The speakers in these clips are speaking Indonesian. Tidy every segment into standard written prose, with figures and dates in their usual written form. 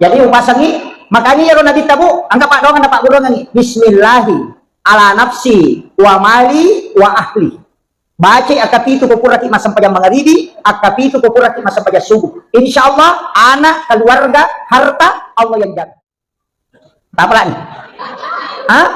Jadi upasangi makanya ya Nabi tabu angka pak doang pak guru ngi bismillahi ala nafsi wa mali wa ahli. Baca akapitu kupuraki masa pada maghribi, akapitu kupuraki masa pada subuh. Insyaallah anak, keluarga, harta Allah yang jaga. Tak apa lagi? Hah?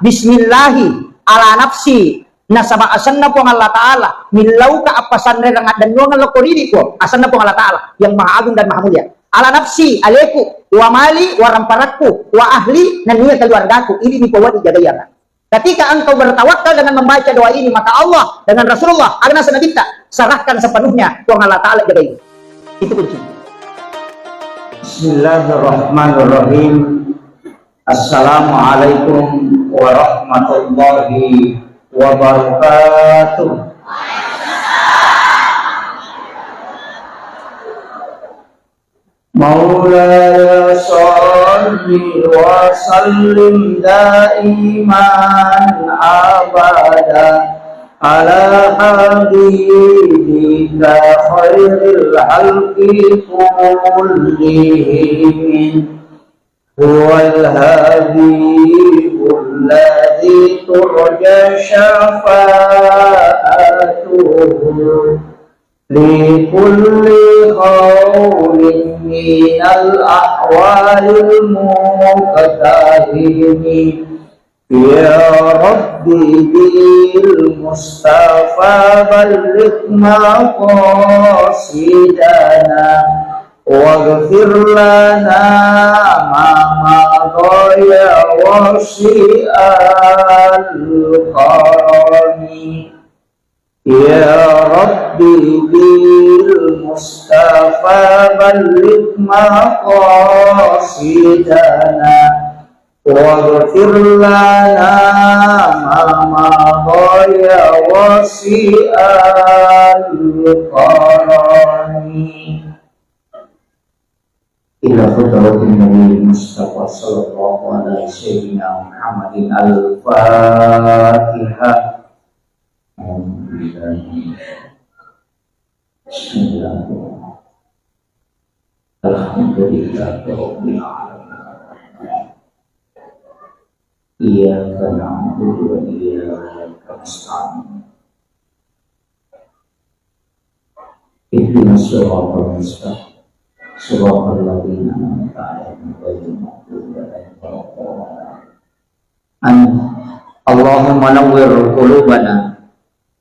Bismillahi ala nafsi nasaba asanna po Allah Ta'ala milau ka apasan rengat dan nuangan lokoridi po asanna po Allah Ta'ala yang maha agung dan maha mulia. Ala nafsi aleku wa mali wa ramparatku wa ahli dan niya keluargaku ini dipawadi jagayan. Ketika engkau bertawakal dengan membaca doa ini maka Allah dengan Rasulullah agna sanabita serahkan sepenuhnya tuang Allah Ta'ala jagain. Itu kunci. Bismillahirrahmanirrahim. Assalamualaikum warahmatullahi wabarakatuh. Maulaya sholli wa sallim daiman abada ala habibika khairil halqi kullihim huwal habibul ladzi turja syafa'atuhu likulli khawlin minal ahwalil muqtahimi ya rabbi bil mustafa balligh maqasidana waghfir lana ma madaya wasi'al qarami ya rabbi bil mustafa balligh maqasidana waghfir lana ma madaya wasi'al qarami ila khudratin Nabi Mustafa sallallahu alaihi sayyidina Muhammadin al-Fatihah. Bismillahirrahmanirrahim. Alhamdulillahirabbil alamin. Iyyaka na'budu wa iyyaka nasta'in. Ihdinas siratal mustaqim. Siratal ladzina an'amta 'alaihim ghairil maghdubi 'alaihim waladdallin. Allahumma nawwir qulubana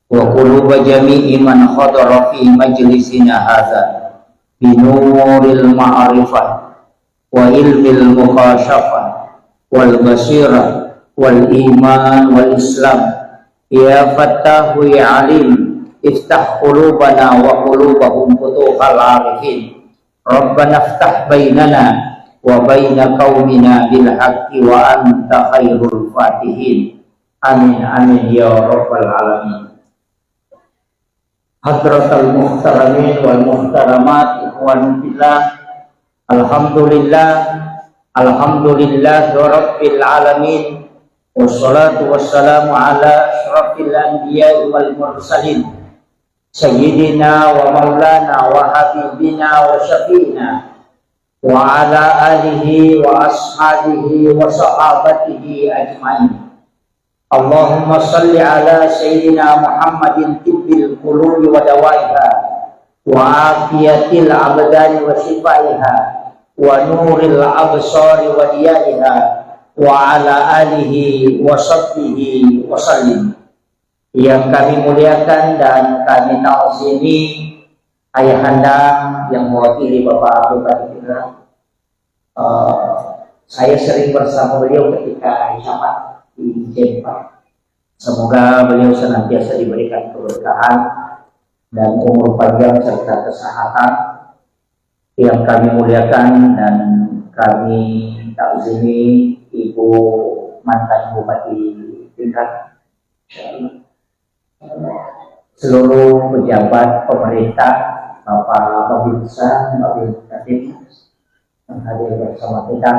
wa quluba jami'i man khadara fi majlisina hadza binuril ma'rifah wa ilmil mukhashafah wal basirah wal iman wal islam ya fattahu ya alim iftah qulubana wa qulubahum futuhal arifin rabbana iftah bainana wa baina qaumina bil haqqi wa anta khairul fatihin amin amin ya rabbal alamin. Hadratal muhtaramin wal muhtaramat ikhwan fillah, alhamdulillah rabbil alamin wassalatu wassalamu ala asyrafil anbiya wal mursalin sayyidina wa maulana wa habibina wa syafiina wa ala alihi wa ashabihi wa sahabatihi ajma'in. Allahumma salli ala sayyidina Muhammadin tibbil qulubi wa dawaiha wa afiyatil abdani wa shifaiha wa nuril absari wa diyaiha wa ala alihi wa sahbihi wa sallim. Yang kami muliakan dan kami ta'zimi ayahanda yang mewakili Bapak Abu Bakar. Saya sering bersama beliau ketika hari Jumat di Jepang. Semoga beliau senantiasa diberikan keberkahan dan umur panjang serta kesehatan. Yang kami muliakan dan kami takzimi Ibu mantan Bupati tingkat, seluruh pejabat pemerintah, Bapak Babinsa, Bapak Kadin yang hadir bersama kita,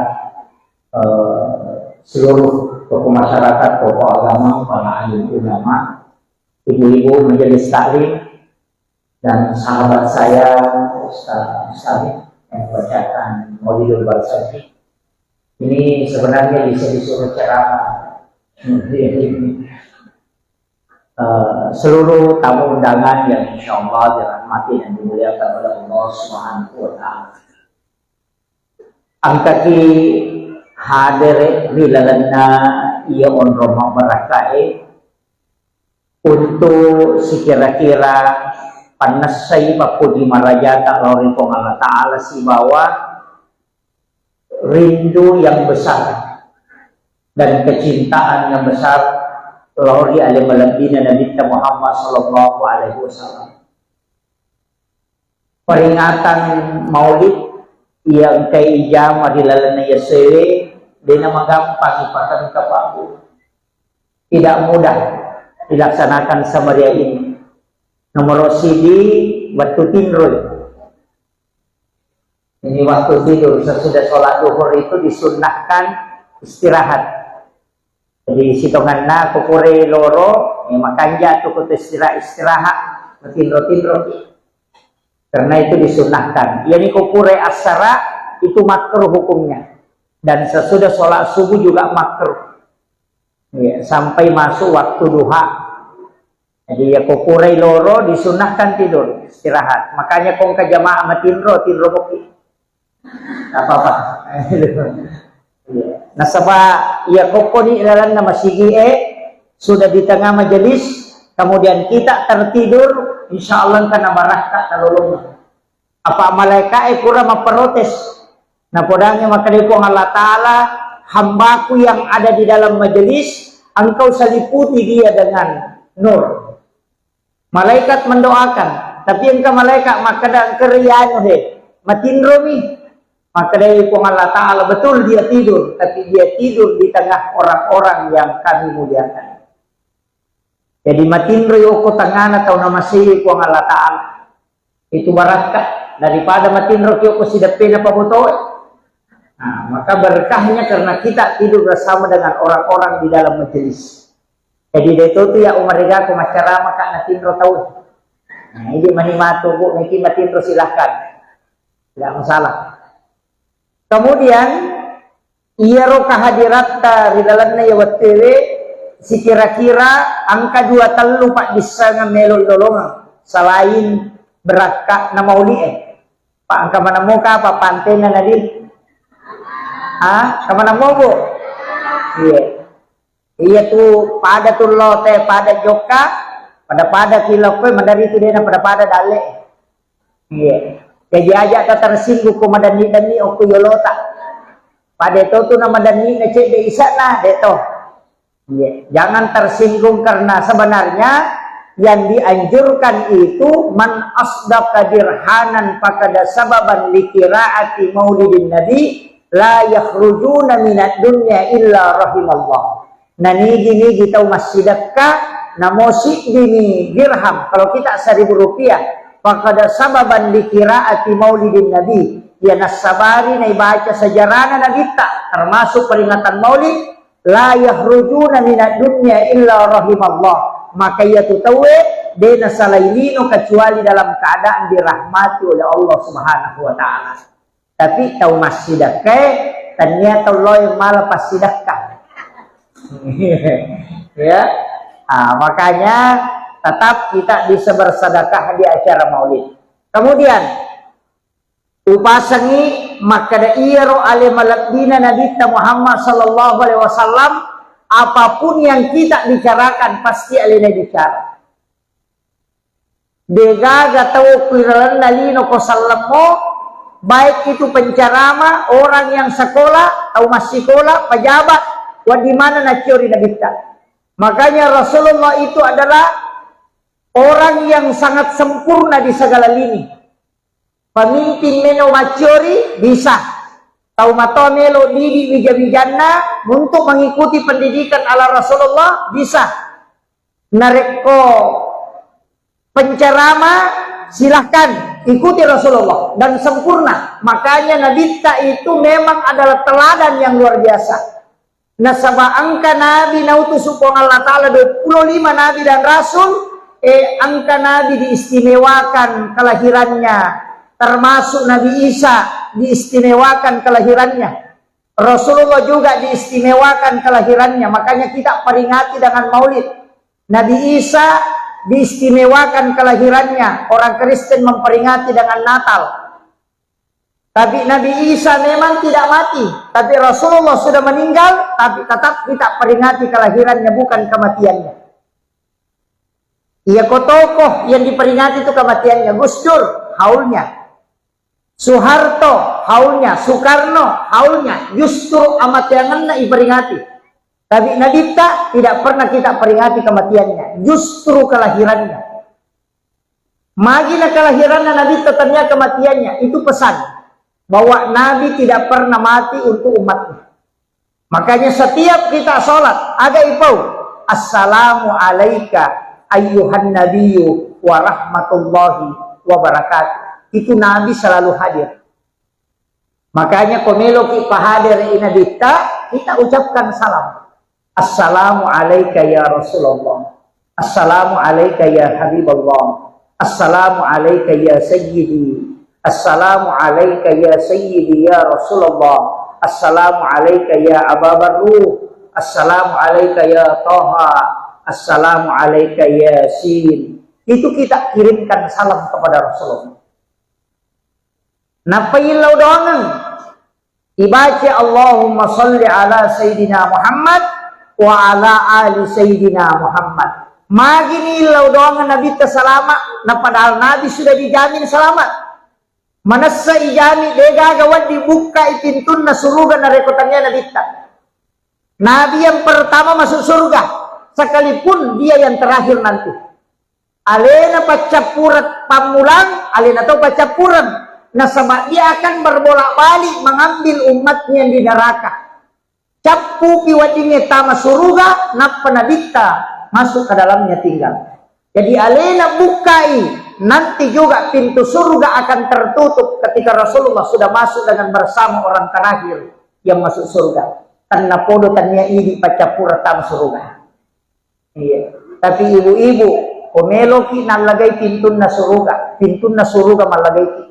seluruh tokoh masyarakat, tokoh agama, para alim ulama, ibu-ibu majelis taklim, dan sahabat saya Ustaz Salim yang membacakan Maulidul Barzanji. Ini sebenarnya bisa disuruh ceramah. Seluruh tamu undangan yang insya Allah dirahmati dan dimuliakan oleh Allah Subhanahu wa Ta'ala. Angkaki hadir rilalana ia on Roma barakai untuk sekira-kira panasai papuji marajata lori pong Allah Ta'ala si bawah rindu yang besar dan kecintaan yang besar lori alaihi malabina Nabi Muhammad sallallahu alaihi wasallam. Peringatan Maulid yang kay ijam adilalan na yasewe dina magampang ipatan kapaku. Tidak mudah dilaksanakan sama dia ini. Nomor sidi waktu tidur. Ini waktu tidur sesudah sholat duhur itu disunnahkan istirahat. Jadi sitongan na kukure loro, makanya cukup istirahat, tindro. Karena itu disunahkan. Yani kukure asara itu makruh hukumnya. Dan sesudah sholat subuh juga makruh. Ya, sampai masuk waktu duha. Jadi ya kukure loro disunahkan tidur, istirahat. Makanya kong kajamaah matindro boki. Gak apa-apa. Nasaba ya kokoni ilalan nama sigi sudah di tengah majelis, kemudian kita tertidur, insya Allah karena baraka talulung. Apa malaikat kurang memprotes? Nah podangnya maka dipong Allah Ta'ala, hambaku yang ada di dalam majelis, engkau seliputi dia dengan nur. Malaikat mendoakan, tapi engkau malaikat maka dan kerian matindromi. Maka dari Allah Ta'ala betul dia tidur, tapi dia tidur di tengah orang-orang yang kami muliakan. Jadi matindro yoko tangan atau nama sih Allah Ta'ala itu barakah daripada matindro yoko sidapin apa botoy. Nah, maka berkahnya karena kita tidur bersama dengan orang-orang di dalam majelis. Jadi itu tuh ya umar rega kumacara maka natindro tahu. Nah ini manimatu bu, niki matindro silahkan, tidak masalah. Kemudian ia roka hadiratta di dalamnya ya wattewe si kira-kira angka 2 telu pak bisa ngamelo dolongan selain berakak na mauli pak angka mana muka apa pantena nadin kemana mau bu iya tuh pada tuh lote pada joka pada kilokwe mandari itu dia pada dale iya. Jadi aja tak tersinggung ku madani oku yolota. Pada itu tuh nama dani ngecek de isa nah deto. Jangan tersinggung karena sebenarnya yang dianjurkan itu man asdaqa dirhanan fakada sababan likiraati maulidin nabi la yakhrujuna minad dunya illa rahimallah. Nani gini kita masjidaka namosi gini dirham kalau kita 1.000 rupiah fakada sababan dikiraati maulidin nabi ya nasabari na ibaca sejarahna nabita termasuk peringatan maulid la yakhrujuna minad dunya illa rahimallah maka ia tutawe dena salailino kecuali dalam keadaan dirahmati oleh Allah Subhanahu wa Ta'ala. Tapi tau masjidake ternyata Allah malah pasidakkan. Ya, makanya tetap kita bisa bersedekah di acara maulid. Kemudian upasangi maka da iro ale malabdina Nabi Muhammad sallallahu alaihi wasallam apapun yang kita bicarakan pasti alena bicara. Degaga tau kiralan nalino ko sallamo baik itu pencerama orang yang sekolah atau masih sekolah pejabat wa di mana nacuri nabita. Makanya Rasulullah itu adalah orang yang sangat sempurna di segala lini. Pemimpin meno macuri bisa. Tahu mato melo didi bija-bijanna untuk mengikuti pendidikan ala Rasulullah bisa. Nareko pencerama silahkan ikuti Rasulullah dan sempurna. Makanya Nabi itu memang adalah teladan yang luar biasa. Nasaba angka Nabi nautus Allah Ta'ala 25 Nabi dan Rasul. Angka Nabi diistimewakan kelahirannya termasuk Nabi Isa diistimewakan kelahirannya. Rasulullah juga diistimewakan kelahirannya. Makanya kita peringati dengan maulid. Nabi Isa diistimewakan kelahirannya. Orang Kristen memperingati dengan Natal. Tapi Nabi Isa memang tidak mati. Tapi Rasulullah sudah meninggal. Tapi tetap kita peringati kelahirannya, bukan kematiannya. Iya, kok tokoh yang diperingati itu kematiannya. Gus Dur, haulnya. Soeharto, haulnya. Soekarno, haulnya. Justru amatiangannya diperingati. Tapi Nadita tidak pernah kita peringati kematiannya. Justru kelahirannya. Magina kelahirannya Nadita ternyata kematiannya. Itu pesan. Bahwa Nabi tidak pernah mati untuk umatnya. Makanya setiap kita sholat, ada ipau. Assalamu alaika ayyuhan nabiyyu wa rahmatullahi wa barakatuh. Itu Nabi selalu hadir. Makanya komelo kita hadir inadita, kita ucapkan salam. Assalamu alaika ya Rasulullah. Assalamu alaika ya Habibullah. Assalamu alaika ya Sayyidi. Assalamu alaika ya Sayyidi ya Rasulullah. Assalamu alaika ya Aba Barruh. Assalamu alaika ya Taha. Assalamu alaika ya Sin. Itu kita kirimkan salam kepada Rasulullah. Napailau doangan. Ibaca Allahumma salli ala Sayyidina Muhammad wa ala ali Sayyidina Muhammad. Magini ilau doangan Nabi terselamat. Nah padahal Nabi sudah dijamin selamat. Manasa ijami dega gawat dibuka itintun na suruga na rekotannya Nabi. Nabi yang pertama masuk surga. Sekalipun dia yang terakhir nanti. Alena pacapurat pamulang, alena atau pacapuran. Nasabak dia akan berbolak-balik mengambil umatnya di neraka. Capu piwadinya tama suruga, napa nabita masuk ke dalamnya tinggal. Jadi alena bukai, nanti juga pintu surga akan tertutup ketika Rasulullah sudah masuk dengan bersama orang terakhir yang masuk surga. Tanna podo tanya ini pacapura tam surga. Iya. Tapi ibu-ibu, komeloki nalagay pintu na surga malagay ki.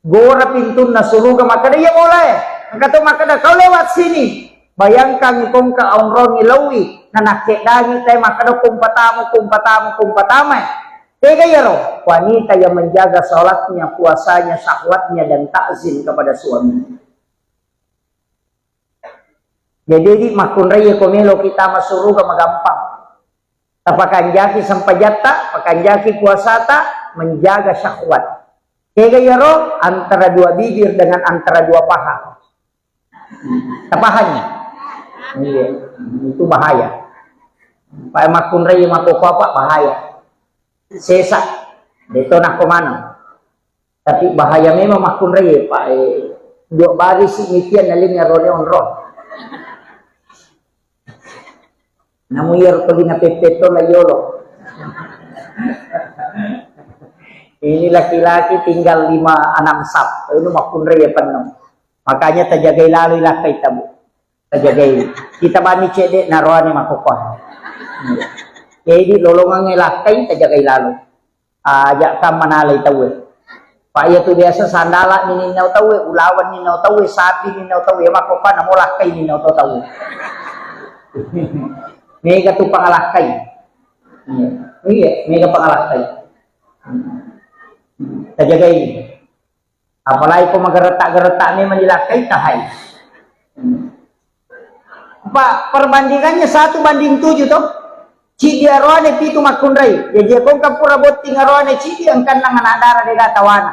Gora pintu na surga makada ya mulai. Angkato makada kau lewat sini. Bayangkan kung kaongrong ilawi na nakedagi tayo makada kumpatama. Tega ya roh, wanita yang menjaga sholatnya, puasanya, syahwatnya dan takzim kepada suami. Jadi di makun raya komelo kita masuruga magampang. Tapakan jaki sampai jata, pakan jaki puasata menjaga syahwat. Tega ya roh antara dua bibir dengan antara dua paha. Tapahannya. Iya, itu bahaya. Pak makun raya makopapa bahaya. Sesak, itu nak kemana? Tapi bahaya memang makun raya Pak. Dua baris imikian nalingnya rone on ron. Namun yer pergi na pepeto la yolo. Ini laki-laki tinggal 5-6 sap. Itu makun raya penuh. Makanya terjagai lalu lakai tabu. Terjagai. Kita bani cedek naruhani makokon. Jadi lolongan ngelakai terjagai lalu. Ajak kam manalay tawe. Pak iya tu biasa sandala nininaw tawe, ulawan ninaw tawe, sapi ninaw tawe, makopan amo lakay ninaw tawe. Mega tu pangalakay. Iya, mega pangalakay. Terjagai. Apalagi kung magaretak-geretak ni manilakay tahay. Pak, perbandingannya 1:7 toh. Cidi arwane pitu makunrai. Ya dia kong kapura boting arwane cidi ang kanang anak darah de gatawana.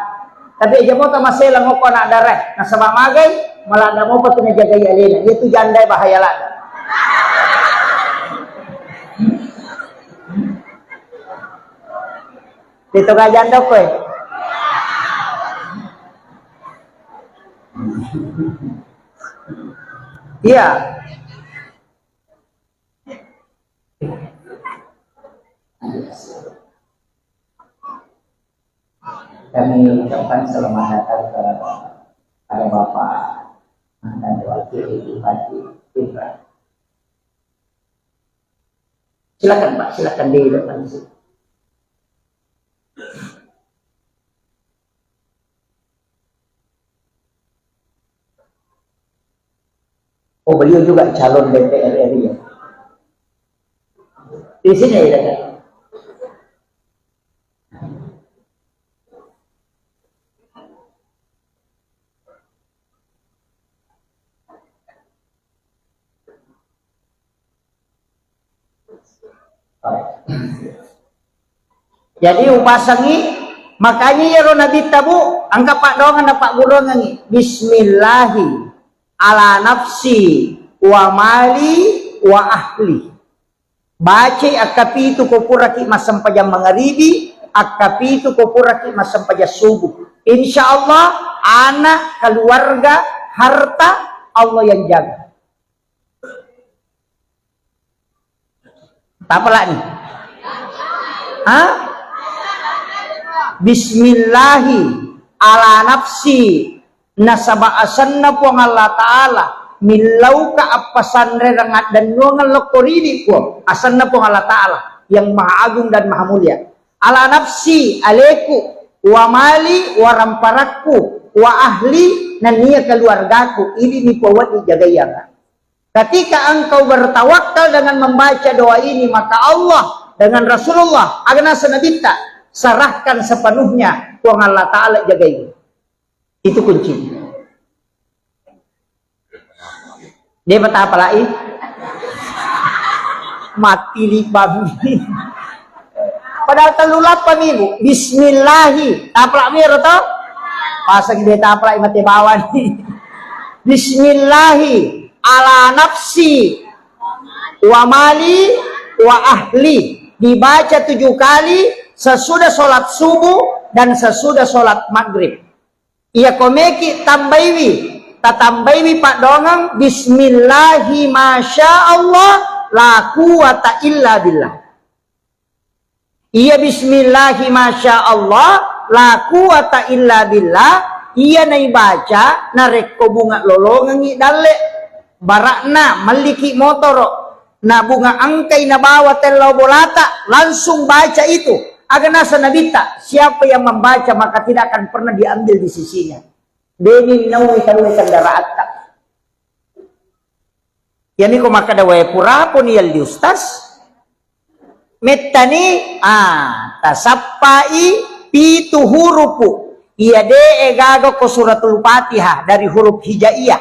Tapi aja mo tamasela mo ko anak darah. Na sa mamagay, malada mo pa ito na jagay alena. Itu janday bahaya lada. Dito ka janda ko eh. Iya. Kami ucapkan selamat datang kepada Bapak dan Wakil Bupati Ibrahim. Silakan Pak, silakan di depan sini. Oh, beliau juga calon DPR RI ya. Di sini ya. Jadi upasangi makanya ya ro nabi tabu angka pak dongan pak gulongan bismillahi ala nafsi wa mali wa ahli baca akapitu kopuraki masam pajam magharibi akapitu kopuraki masam pajam subuh insyaallah anak keluarga harta Allah yang jaga. Tak apalah nih Bismillahi ala nafsi nasaba asanna po Allah Ta'ala milau ka apasan rengat dan nuangan lokoridi po asanna po Allah Ta'ala yang maha agung dan maha mulia ala nafsi aleku wa mali wa ramparakku wa ahli dan niya keluargaku ini ni po wat dijagayan. Ketika engkau bertawakal dengan membaca doa ini maka Allah dengan Rasulullah agana sanabita serahkan sepenuhnya uang Allah Ta'ala jagai itu kunci. Dia berkata apa lagi? Mati lipam. Padahal telulat pamibu. Bismillahi. Taplak mir to? Pasang dia taplak mati bawan. Bismillahi ala nafsi wa mali wa ahli. Dibaca 7 kali sesudah sholat subuh dan sesudah sholat maghrib. Ia komeki tambaiwi pak dongang bismillahi masya Allah la quwata illa billah. Ia bismillahi masya Allah la quwata illa billah. Ia nai baca narek ko bunga lolongangi dalle barakna maliki motoro na bunga angkai na bawa telau bolata langsung baca itu. Agar nasa nabita, siapa yang membaca maka tidak akan pernah diambil di sisinya. Deni nawi kendaraan tak. Yani ko maka dawai pura pun yal di ustaz. Metani tasappai pitu hurupu. Iya de gago ko suratul Fatihah dari huruf hijaiyah.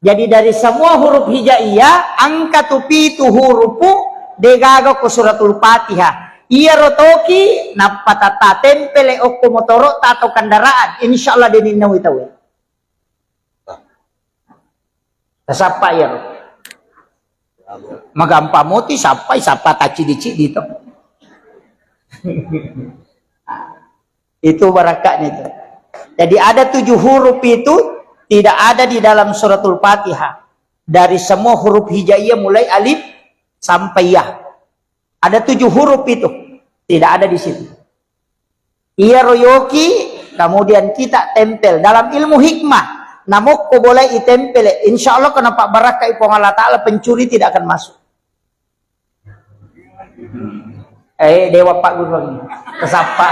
Jadi dari semua huruf hijaiyah angka tu pitu hurupu de gago ko suratul Fatihah. Iya rotoki napatata tempele okko motoro tato kendaraan insyaallah denin nawi tahu. Sapa ya. Magampa moti sapa taci dici dito. Itu barakatnya itu. Jadi ada 7 huruf itu tidak ada di dalam suratul Fatihah. Dari semua huruf hijaiyah mulai alif sampai ya. Ada 7 huruf itu tidak ada di situ. Ia royoki kemudian kita tempel dalam ilmu hikmah. Namok ko boleh itempel. Insya Allah kenapa barakah ipong Allah Ta'ala pencuri tidak akan masuk. Dewa Pak Guru lagi. Kesapa.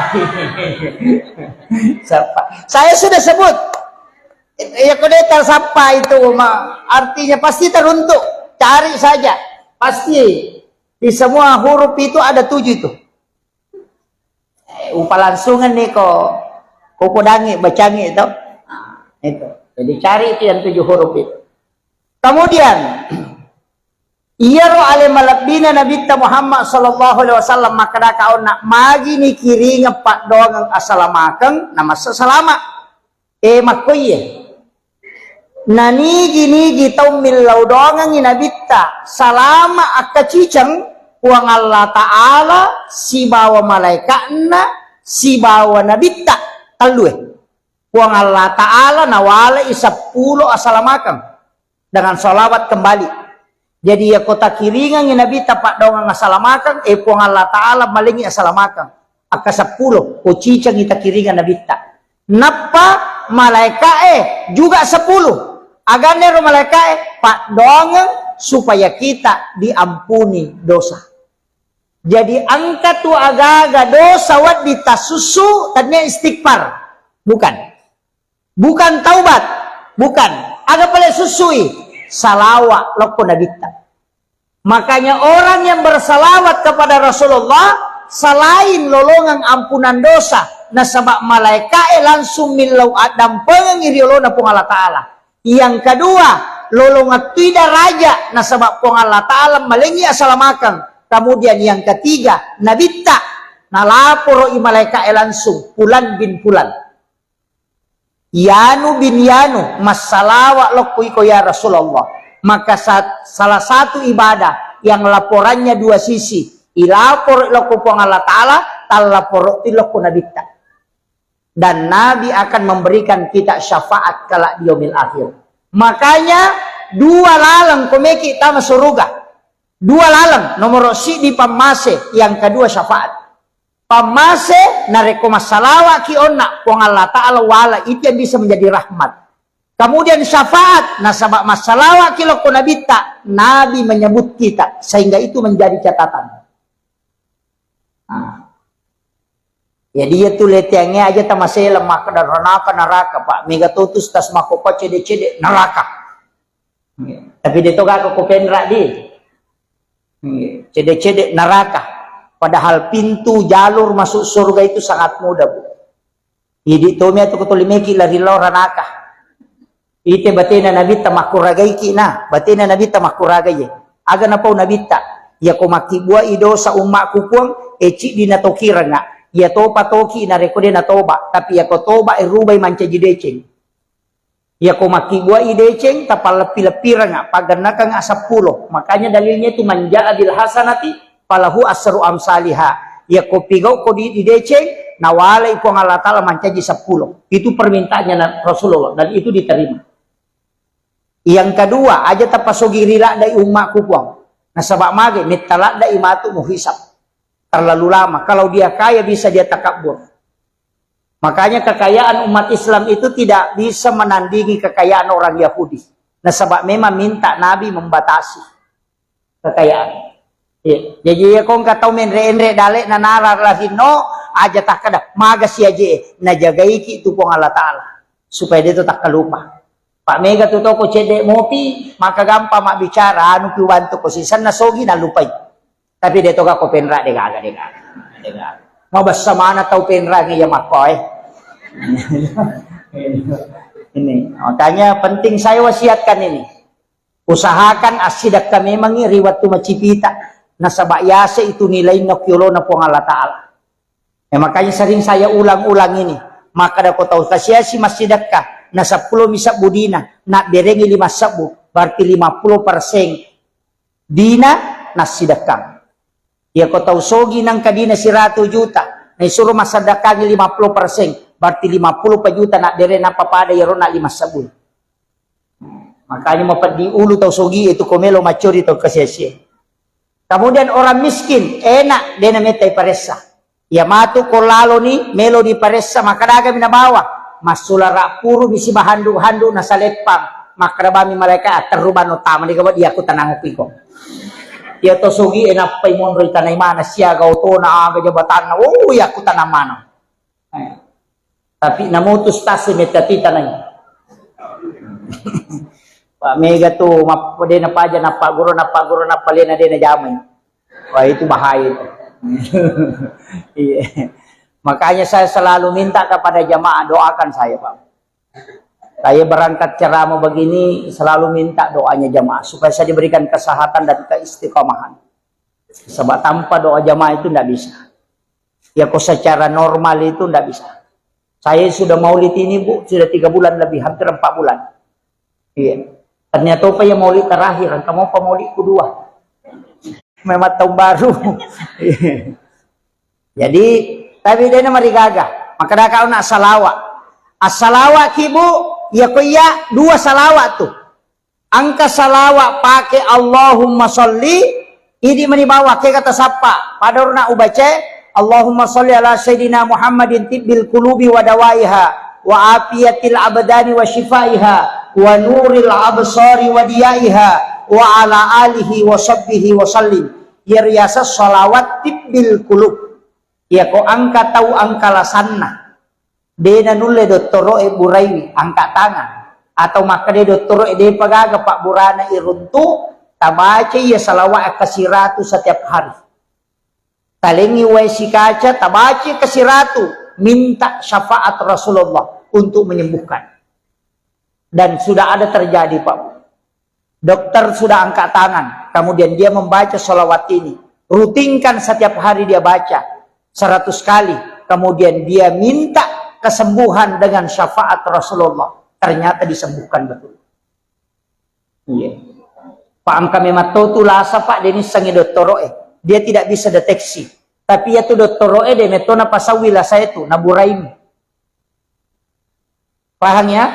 Saya sudah sebut. Ya kode tersapa itu artinya pasti teruntuk. Cari saja. Pasti. Di semua huruf itu ada 7 itu. Upalansungan nih kok kodangi bacangi itu. Itu. Jadi cari itu yang 7 huruf itu. Kemudian iyaro ale malabina Nabi Muhammad sallallahu alaihi wasallam makada kau nak magi ni kiri ngepak doang asalamakang nama sesalama. Makoye. Nani gini gitau milau doang inabita salama akacicang uang Allah Ta'ala si bawa malaikatna si bawa nabita talue uang Allah Ta'ala nawala isa 10 asalamakang dengan salawat kembali. Jadi ya kota kiringan inabita pak doang asalamakang uang Allah Ta'ala malingi asalamakang aka 10 kucicang ita kiringan nabita napa malaikat juga 10 agane ro malaikat pak dongeng supaya kita diampuni dosa. Jadi angka tu aga-aga dosa wat ditasusu tadinya istighfar. Bukan taubat, bukan. Aga pala susui. salawat loko nabita. Makanya orang yang bersalawat kepada Rasulullah selain lolongan ampunan dosa nasabak malaikat langsung milau adam pengiriolona pung Allah Ta'ala. Yang kedua, lolongan tidak raja nasabak pung Allah Ta'ala malengi asalamakan. Kemudian yang ketiga, nabita nalaporo i malaikat langsung Fulan bin Fulan, Yanu bin Yanu masalawat lokui ko ya Rasulullah. Maka salah satu ibadah yang laporannya dua sisi, ilapor loko pung Allah Ta'ala, talapor iloko nabita. Dan Nabi akan memberikan kita syafaat kala di yaumil akhir. Makanya dua lalang komeki tama suruga. Dua lalang, nomor si di pamase, yang kedua syafaat. Pamase nareko masalawa ki onna pung Allah Ta'ala wala, itu yang bisa menjadi rahmat. Kemudian syafaat nasabak masalawa ki loko nabita, Nabi menyebut kita sehingga itu menjadi catatan. Nah. Ya dia tuh letiangnya aja tamasih lemah ke neraka Pak. Mega tutus tas makopa cede neraka. Tapi dia tuh gak kopendra di. Cede neraka. Padahal pintu jalur masuk surga itu sangat mudah Bu. Jadi tomia tuh ketulimeki lari neraka. Ite batina nabita makuragai kina. Batina nabita makuragai. Aga napau nabita. Ya komaki buah idosa umak kupuang eci dinatokira nga. Ya topa toki na rekode na toba, tapi ya ko toba irubay manca jideceng. Ya ko makibua ideceng tapal lepi-lepira nga pagana ka nga 10. Makanya dalilnya itu manja adil hasanati falahu asru amsalihah. Ya ko pigaw ko di ideceng nawalay ko Allah Ta'ala manca ji 10. Itu permintaannya Rasulullah dan itu diterima. Yang kedua, aja tapasogi rila dai umma kupuang. Nasabak mage mitala dai matu muhisab. Terlalu lama. Kalau dia kaya bisa dia takabur. Makanya kekayaan umat Islam itu tidak bisa menandingi kekayaan orang Yahudi. Nah sebab memang minta Nabi membatasi kekayaan. Ya. Jadi ya kong katau menre-enre dalek na narar lahino aja tak kada magas ya je na jagaiki itu pong Allah Ta'ala supaya dia itu tak kelupa. Pak Mega tuh toko cedek mopi maka gampang mak bicara anu piwanto ko sisan na sogi na lupay. Tapi dia toga ko penra de gaga. Mabas sama na tau penra ng makoy. Ini makanya penting saya wasiatkan ini. Usahakan asidak kami mangiriwat tu macipita na sa bayase itu nilai na kyolo na po ng Allah Ta'ala. Makanya sering saya ulang-ulang ini. Maka da ko tau kasya si masidak ka na 10 misab budina na berengi 5 sabu berarti 50% dina na sidakang. Ya kau tahu sogi nang kadina 100 juta. Na isuro masadakang 50%. Berarti 50 juta nak dere na papada yaro na 5 sabun. Makanya mapadi ulu tahu sogi itu komelo macuri to kasesye. Kemudian orang miskin enak dena metai paresa. Ya matu kolalo ni melo di paresa makadaga minabawa. Masulara puru bisi bahandu-handu na salepang. Makadabami mereka terruban utama di gawad dia aku tanang upiko. Ya to sugi enak pay monroy tanay mana siya gauto na aga jabatan na ya aku tanamano. Tapi namutus tasi metati tanay. Pak Mega tuh mapode na paja na paguro na palena de na jamay. Wah itu bahaya itu. Makanya saya selalu minta kepada jamaah doakan saya Pak. Saya berangkat ceramah begini selalu minta doanya jamaah supaya saya diberikan kesehatan dan keistiqomahan. Sebab tanpa doa jamaah itu tidak bisa. Ya kok secara normal itu tidak bisa. Saya sudah maulid ini Bu, sudah 3 bulan lebih, hampir 4 bulan. Iya. Ternyata apa yang maulid terakhir, kamu apa maulid kedua? Memang tahun baru. Jadi, tapi dia mari gagah. Maka dah kau nak salawat. As-salawat kibu. Ya kuya 2 salawat tuh. Angka salawat pakai Allahumma sholli ini menibawa ke kata sapa. Padahal ubace Allahumma sholli ala sayyidina Muhammadin tibbil qulubi wa dawaiha wa afiyatil abdani wa shifaiha wa nuril absari wa diyaiha wa ala alihi wa sahbihi wa sallim. Ya riasa salawat tibbil qulub. Ya ko angka tahu angka lasanna. Dena nulle dottoro buraiwi angkat tangan atau maka dia dokter dia pagaga Pak Burana iruntu tabaca ya salawat kasiratu setiap hari. Talengi waisi kaca tabaca kasiratu minta syafaat Rasulullah untuk menyembuhkan. Dan sudah ada terjadi Pak. Dokter sudah angkat tangan, kemudian dia membaca sholawat ini. Rutinkan setiap hari dia baca 100 kali. Kemudian dia minta kesembuhan dengan syafaat Rasulullah. Ternyata disembuhkan betul. Iya. Pak kami matotu lasa Pak Denis sangi doktoroe. Dia tidak bisa deteksi. Tapi ya tu doktoroe de metona pasawi lasa itu naburaimi. Paham ya?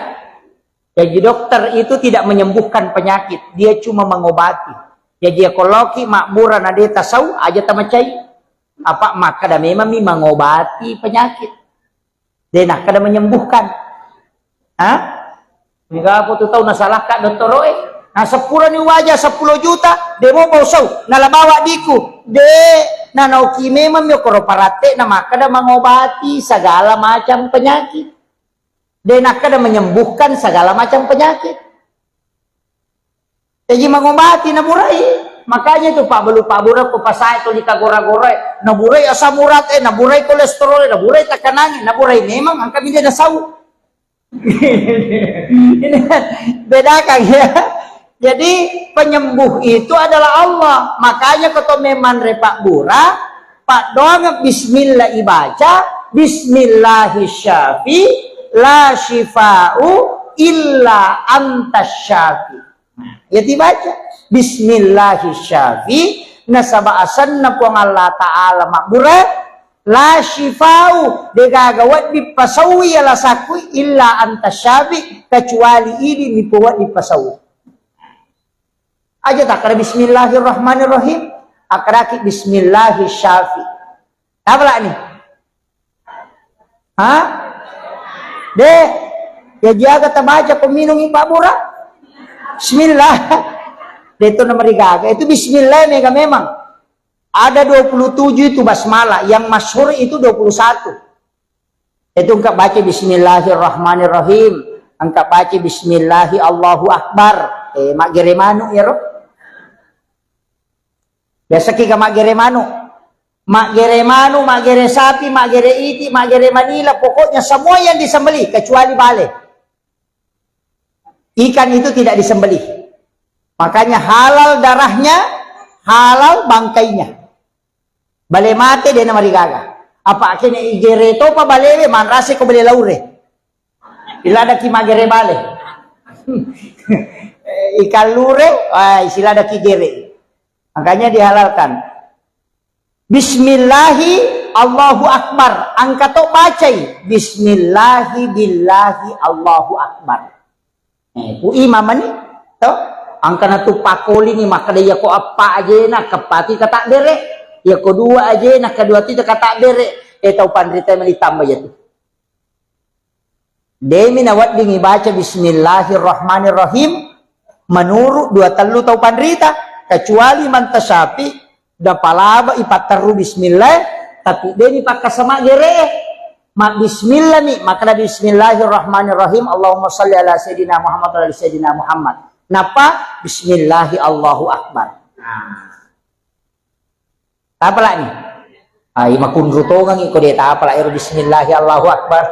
Jadi dokter itu tidak menyembuhkan penyakit, dia cuma mengobati. Jadi ekologi makmura nade tasau aja tamacai. Apa maka dah memang mengobati penyakit. Dia nak kada menyembuhkan. Hah? Enggak aku tu tahu nasalah kak dokter roe. Nah 10 ni wajah 10 juta, dia mau bausau, nalabawa diku. De nanauki memang yo koroparate na maka dah mengobati segala macam penyakit. Dia nak kada menyembuhkan segala macam penyakit. Jadi mengobati naburai. Makanya itu Pak Belu Pak Bura ko pasai to dikagora-gora. Naburai asam urat naburai kolesterol, naburai tekanan, naburai memang angka dia dasau. Ini bedakan ya. Jadi penyembuh itu adalah Allah. Makanya kalau memang Pak Bura, Pak doang bismillah ibaca, bismillahirrahmanirrahim. La shifa'u illa antas syafi. Ya dibaca. Bismillahirrahmanirrahim. Nasaba asanna po Allah Ta'ala makbura. La shifa'u. Degagawat di pasawi ala sakwi illa antas syafi. Kecuali ini dipuat di pasawi. Aja tak ada bismillahirrahmanirrahim. Akraki bismillahirrahmanirrahim. Apa lah ni? Hah? Deh, ya jaga tabaca peminum Pak Bura. Bismillah. Itu nomor gaga. Itu bismillah mega memang. Ada 27 itu basmalah, yang masyhur itu 21. Itu engkau baca bismillahirrahmanirrahim, engkau baca bismillahi Allahu akbar. Mak geremanu ya roh. Biasa kita mak geremanu. Mak geremanu, mak gere sapi, mak gere iti, mak gere manila, pokoknya semua yang disembelih kecuali bale. Ikan itu tidak disembelih. Makanya halal darahnya, halal bangkainya. Bale mate dia nama rigaga. Apa akhirnya igere to pa balewe man rase ko bale laure. Ilada ki magere bale. Ikan lure, silada ki gere. Makanya dihalalkan. Bismillahi Allahu Akbar. Angka to bacai. Bismillahi billahi Allahu Akbar. Ku imam ni. To. Angka na tu pakoli ni maka dia ko apa aja na kapati kata bere. Ya ko dua aja na kedua tu kata bere. Tahu pandrita mali tambah ya tu. Demi nawat dingi baca bismillahirrahmanirrahim. Menurut dua telu tahu pandrita. Kecuali mantasapi. Da palaba ipataru bismillah tapi dia ni pakai sama gere mak bismillah ni maka bismillahirrahmanirrahim Allahumma salli ala sayyidina Muhammad wa ala sayyidina Muhammad napa bismillahi Allahu akbar. Apa lah ni ai makundru tongang iko dia ta apa lah bismillahi Allahu akbar.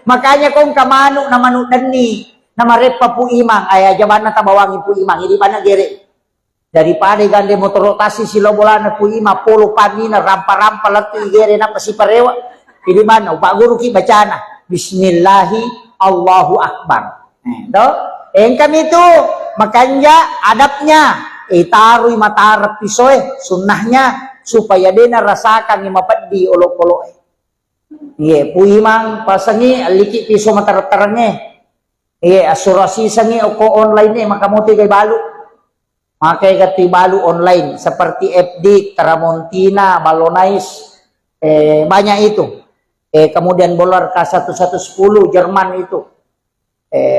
Makanya kong kamanu na manu dani nama repa pu imang aya jabana ta bawangi pu imang ini mana gere daripada gande motor rotasi sila bolana pu ima polo panina rampa-rampa latu igere na pasiparewa ini mana Pak Guru ki bacana bismillahi Allahu akbar. Do kami itu makanya adabnya tarui matarap pisoy sunnahnya supaya dia rasakan mapat di olok-olok. Iya pu imang pasangi aliki piso matarap-tarangnya. Iya asurasi sangi oko online ni makamuti kay balu. Makai kati balu online seperti FD, Tramontina, Balonais, banyak itu. Kemudian Bolar K1110 Jerman itu.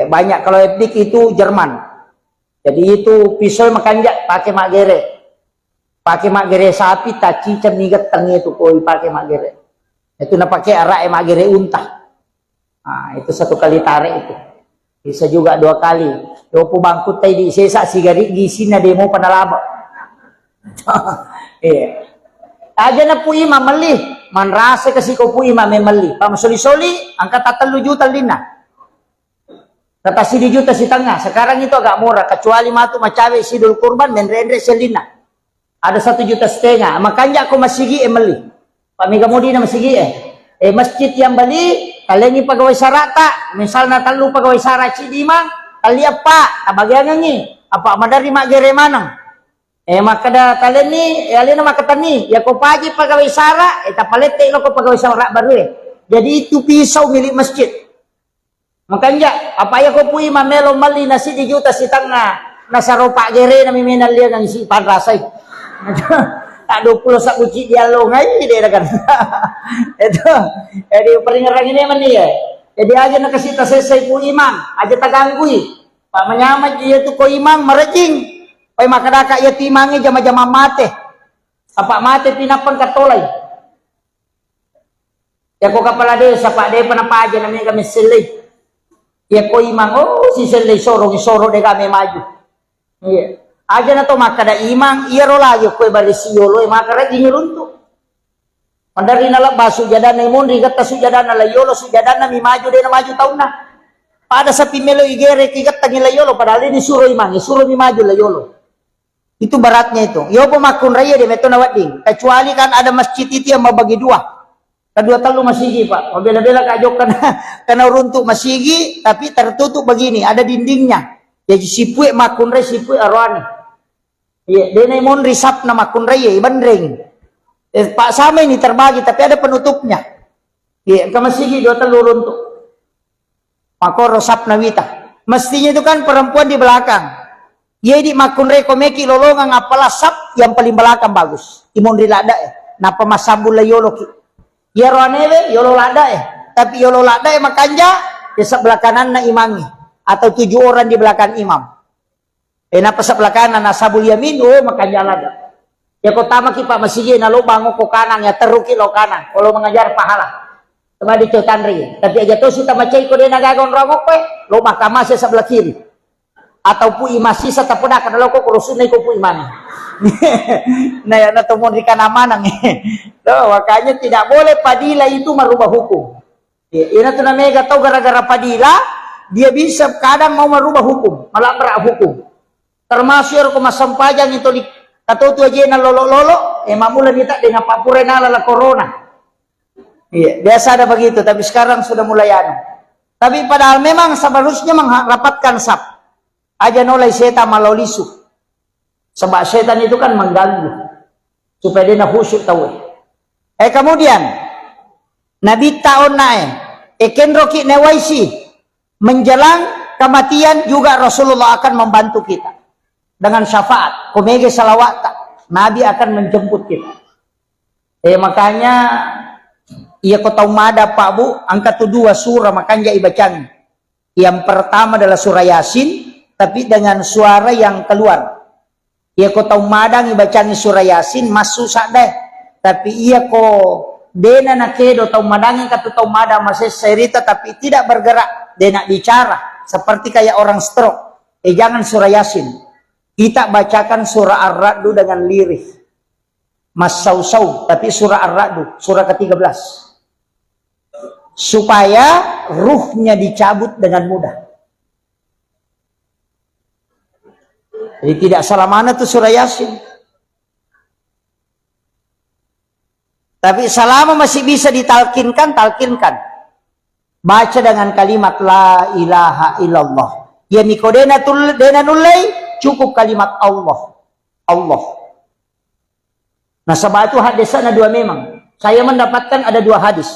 Banyak kalau FD itu Jerman. Jadi itu pisau makanjak pakai magere. Pakai magere sapi tak cicam nigat tangi itu koi pakai magere. Itu na pakai arak magere unta. Nah, itu satu kali tarik itu. Bisa juga 2 kali. Yo po bangkut tay di sesa sigari gisi na demo panalaba. Aja na po ima mali. Manrasa kasi ko po ima may mali. Pamasoli-soli, ang katatalo juta lina. Tatasi di juta si tanga. Sekarang itu agak murah. Kecuali matu macawe sidul kurban, menrendre selina. Ada 1,5 juta. Makanya ako masigi mali. Pamigamudi na masigi masjid yang bali, kalian pagawai sarata. Misalnya talu pagawai sarat cidima, kalian pak, tabagyan ngi. Apa madari magere manang. Makada kalian ni, alin na makatani, ya ko pagi pagawai sara, tapalete lo ko pagawai sara baru Jadi itu pisau milik masjid. Makanya, apa ya ko pui mamelo mali nasi di juta si tanga, nasa ropa gere na miminal liya ng si panrasay. Tak 20 sak uci dialog ngai dia kan. Itu, jadi peringaran ini man dia. Jadi aja nak kasih tasesay po imam, aja taganggui. Pak menyamat dia tu ko imam merejing. Pai makadaka ya timangi jama-jama mate. Apa mate pinapan katolay. Ya ko kapala desa pak de panapa aja namanya kami selay. Ya ko imam si selay soro de kami maju. Iya. Aja na to makada imang iya rolayo ko barisiyolo makara ginyulunto. Mandari nala basu jadan na imun rigat ta sujadan na layolo sujadan na mi maju de na maju tauna. Pada sa pimelo igere kigat ta layolo padahal ini suruh imang, suruh mi maju layolo. Itu baratnya itu. Yo pemakun raya di meto nawading. Kecuali kan ada masjid itu yang membagi 2. Kedua talu masigi pak. Bela-bela kajok karena runtuh masigi, tapi tertutup begini. Ada dindingnya. Jadi sipue makun raya sipue arwani. Iya, dia naimon risap na makun raya ibandring. Pak sama ini terbagi tapi ada penutupnya. Iya, ke masigi 2 talu runtuh. Makor rosap nawita. Mestinya itu kan perempuan di belakang. Jadi makun reko meki lolongan apalah sap yang paling belakang bagus. Imun rilada napa masambul la yolo ki. Ya roanebe yolo lada tapi yolo lada makanja di sebelah kanan na imangi atau 7 orang di belakang imam. Napa sebelah kanan na sabul yamin makanja lada. Ya ko tama ki pa masige na lo bango ko kanan ya teruki lo kanan. Kalau mengajar pahala. Tama di Tandri. Tapi aja to suta macai ko de nagagon rangok lo mahkamah sa sebelah kiri. Atau pui masih setapuna kada lo ko kurusun ko pui mana. Nah ya na tumon di kanamanang makanya tidak boleh padila itu merubah hukum. Ina tu namanya tahu gara-gara padila dia bisa kadang mau merubah hukum, malah berak hukum. Termasuk ko masampajang itu di katutu aja na lolo-lolo mamula dita dengan Pak Purena la corona. Iya, biasa ada begitu tapi sekarang sudah mulai anu. Tapi padahal memang seharusnya merapatkan sap. Aja nolai setan malolisu. Sebab setan itu kan mengganggu. Supaya dia khusyuk tahu. Kemudian Nabi tahun kenroki newaisi menjelang kematian juga Rasulullah akan membantu kita dengan syafaat. Komege salawat Nabi akan menjemput kita. Makanya ia kau tahu mada Pak Bu angkat 2 surah makanya ibacang. Yang pertama adalah surah Yasin. Tapi dengan suara yang keluar. Ia ko tahu madang ibacani surah Yasin masuk deh. Tapi ia ko dena nakedo tahu madang kata tahu madang masih cerita tapi tidak bergerak. Dena bicara seperti kayak orang stroke. Jangan surah Yasin. Kita bacakan surah Ar-Ra'd dengan lirih. Mas sau tapi surah Ar-Ra'd surah ke-13. Supaya ruhnya dicabut dengan mudah. Jadi tidak salah mana tuh surah Yasin. Tapi selama masih bisa ditalkinkan, talkinkan. Baca dengan kalimat la ilaha illallah. Ya mikodena nulai cukup kalimat Allah. Allah. Nah sebab itu hadisnya 2 memang. Saya mendapatkan ada 2 hadis.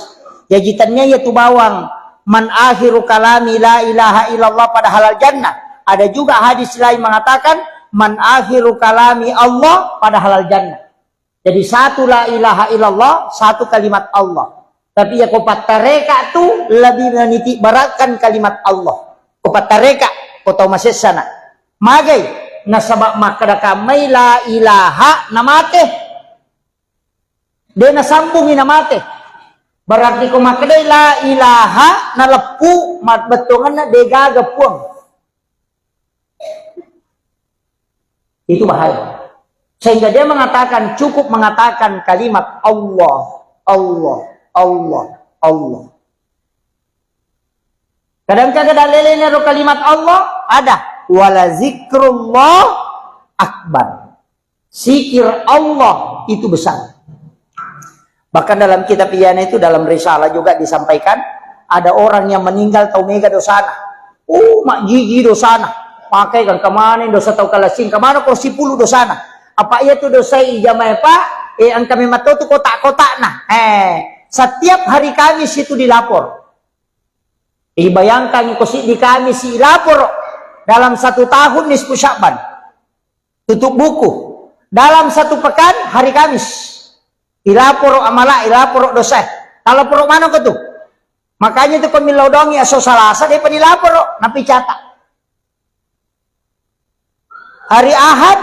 Jajitannya yaitu bawang man akhiru kalami la ilaha illallah pada halal jannah. Ada juga hadis lain mengatakan man akhiru kalami Allah pada halal jannah. Jadi 1 la ilaha illallah, 1 kalimat Allah. Tapi ya kopat tareka tu lebih meniti beratkan kalimat Allah. Kopat tareka, kau tahu masih sana. Magai nasabak makada kamay la ilaha namate. Dia nasambungi namate. Berarti ko makadai la ilaha na lepu mat betongan na degaga puang. Itu bahaya. Sehingga dia mengatakan, cukup mengatakan kalimat Allah, Allah, Allah, Allah. Kadang-kadang ada lelenya kalimat Allah, ada. Wala zikrullah akbar. Zikir Allah itu besar. Bahkan dalam kitab Iyana itu, dalam risalah juga disampaikan, ada orang yang meninggal tau mega dosana. Mak gigi dosana. Pakai kan kemana dosa tau kalasing. Kemana kau 10 dosana. Apa ia tu dosa ijamai pak? Ang kami matau tu kotak-kotak nah. Setiap hari Kamis itu dilapor. Bayangkan kau di Kamis dilapor. Dalam 1 tahun nisfu Sya'ban. Tutup buku. Dalam 1 pekan hari Kamis. Ilapor amala, ilapor dosa. Kalau porok mana kau tu? Makanya tu kau milau dongi aso salasa dia penilapor napi catat. Hari Ahad,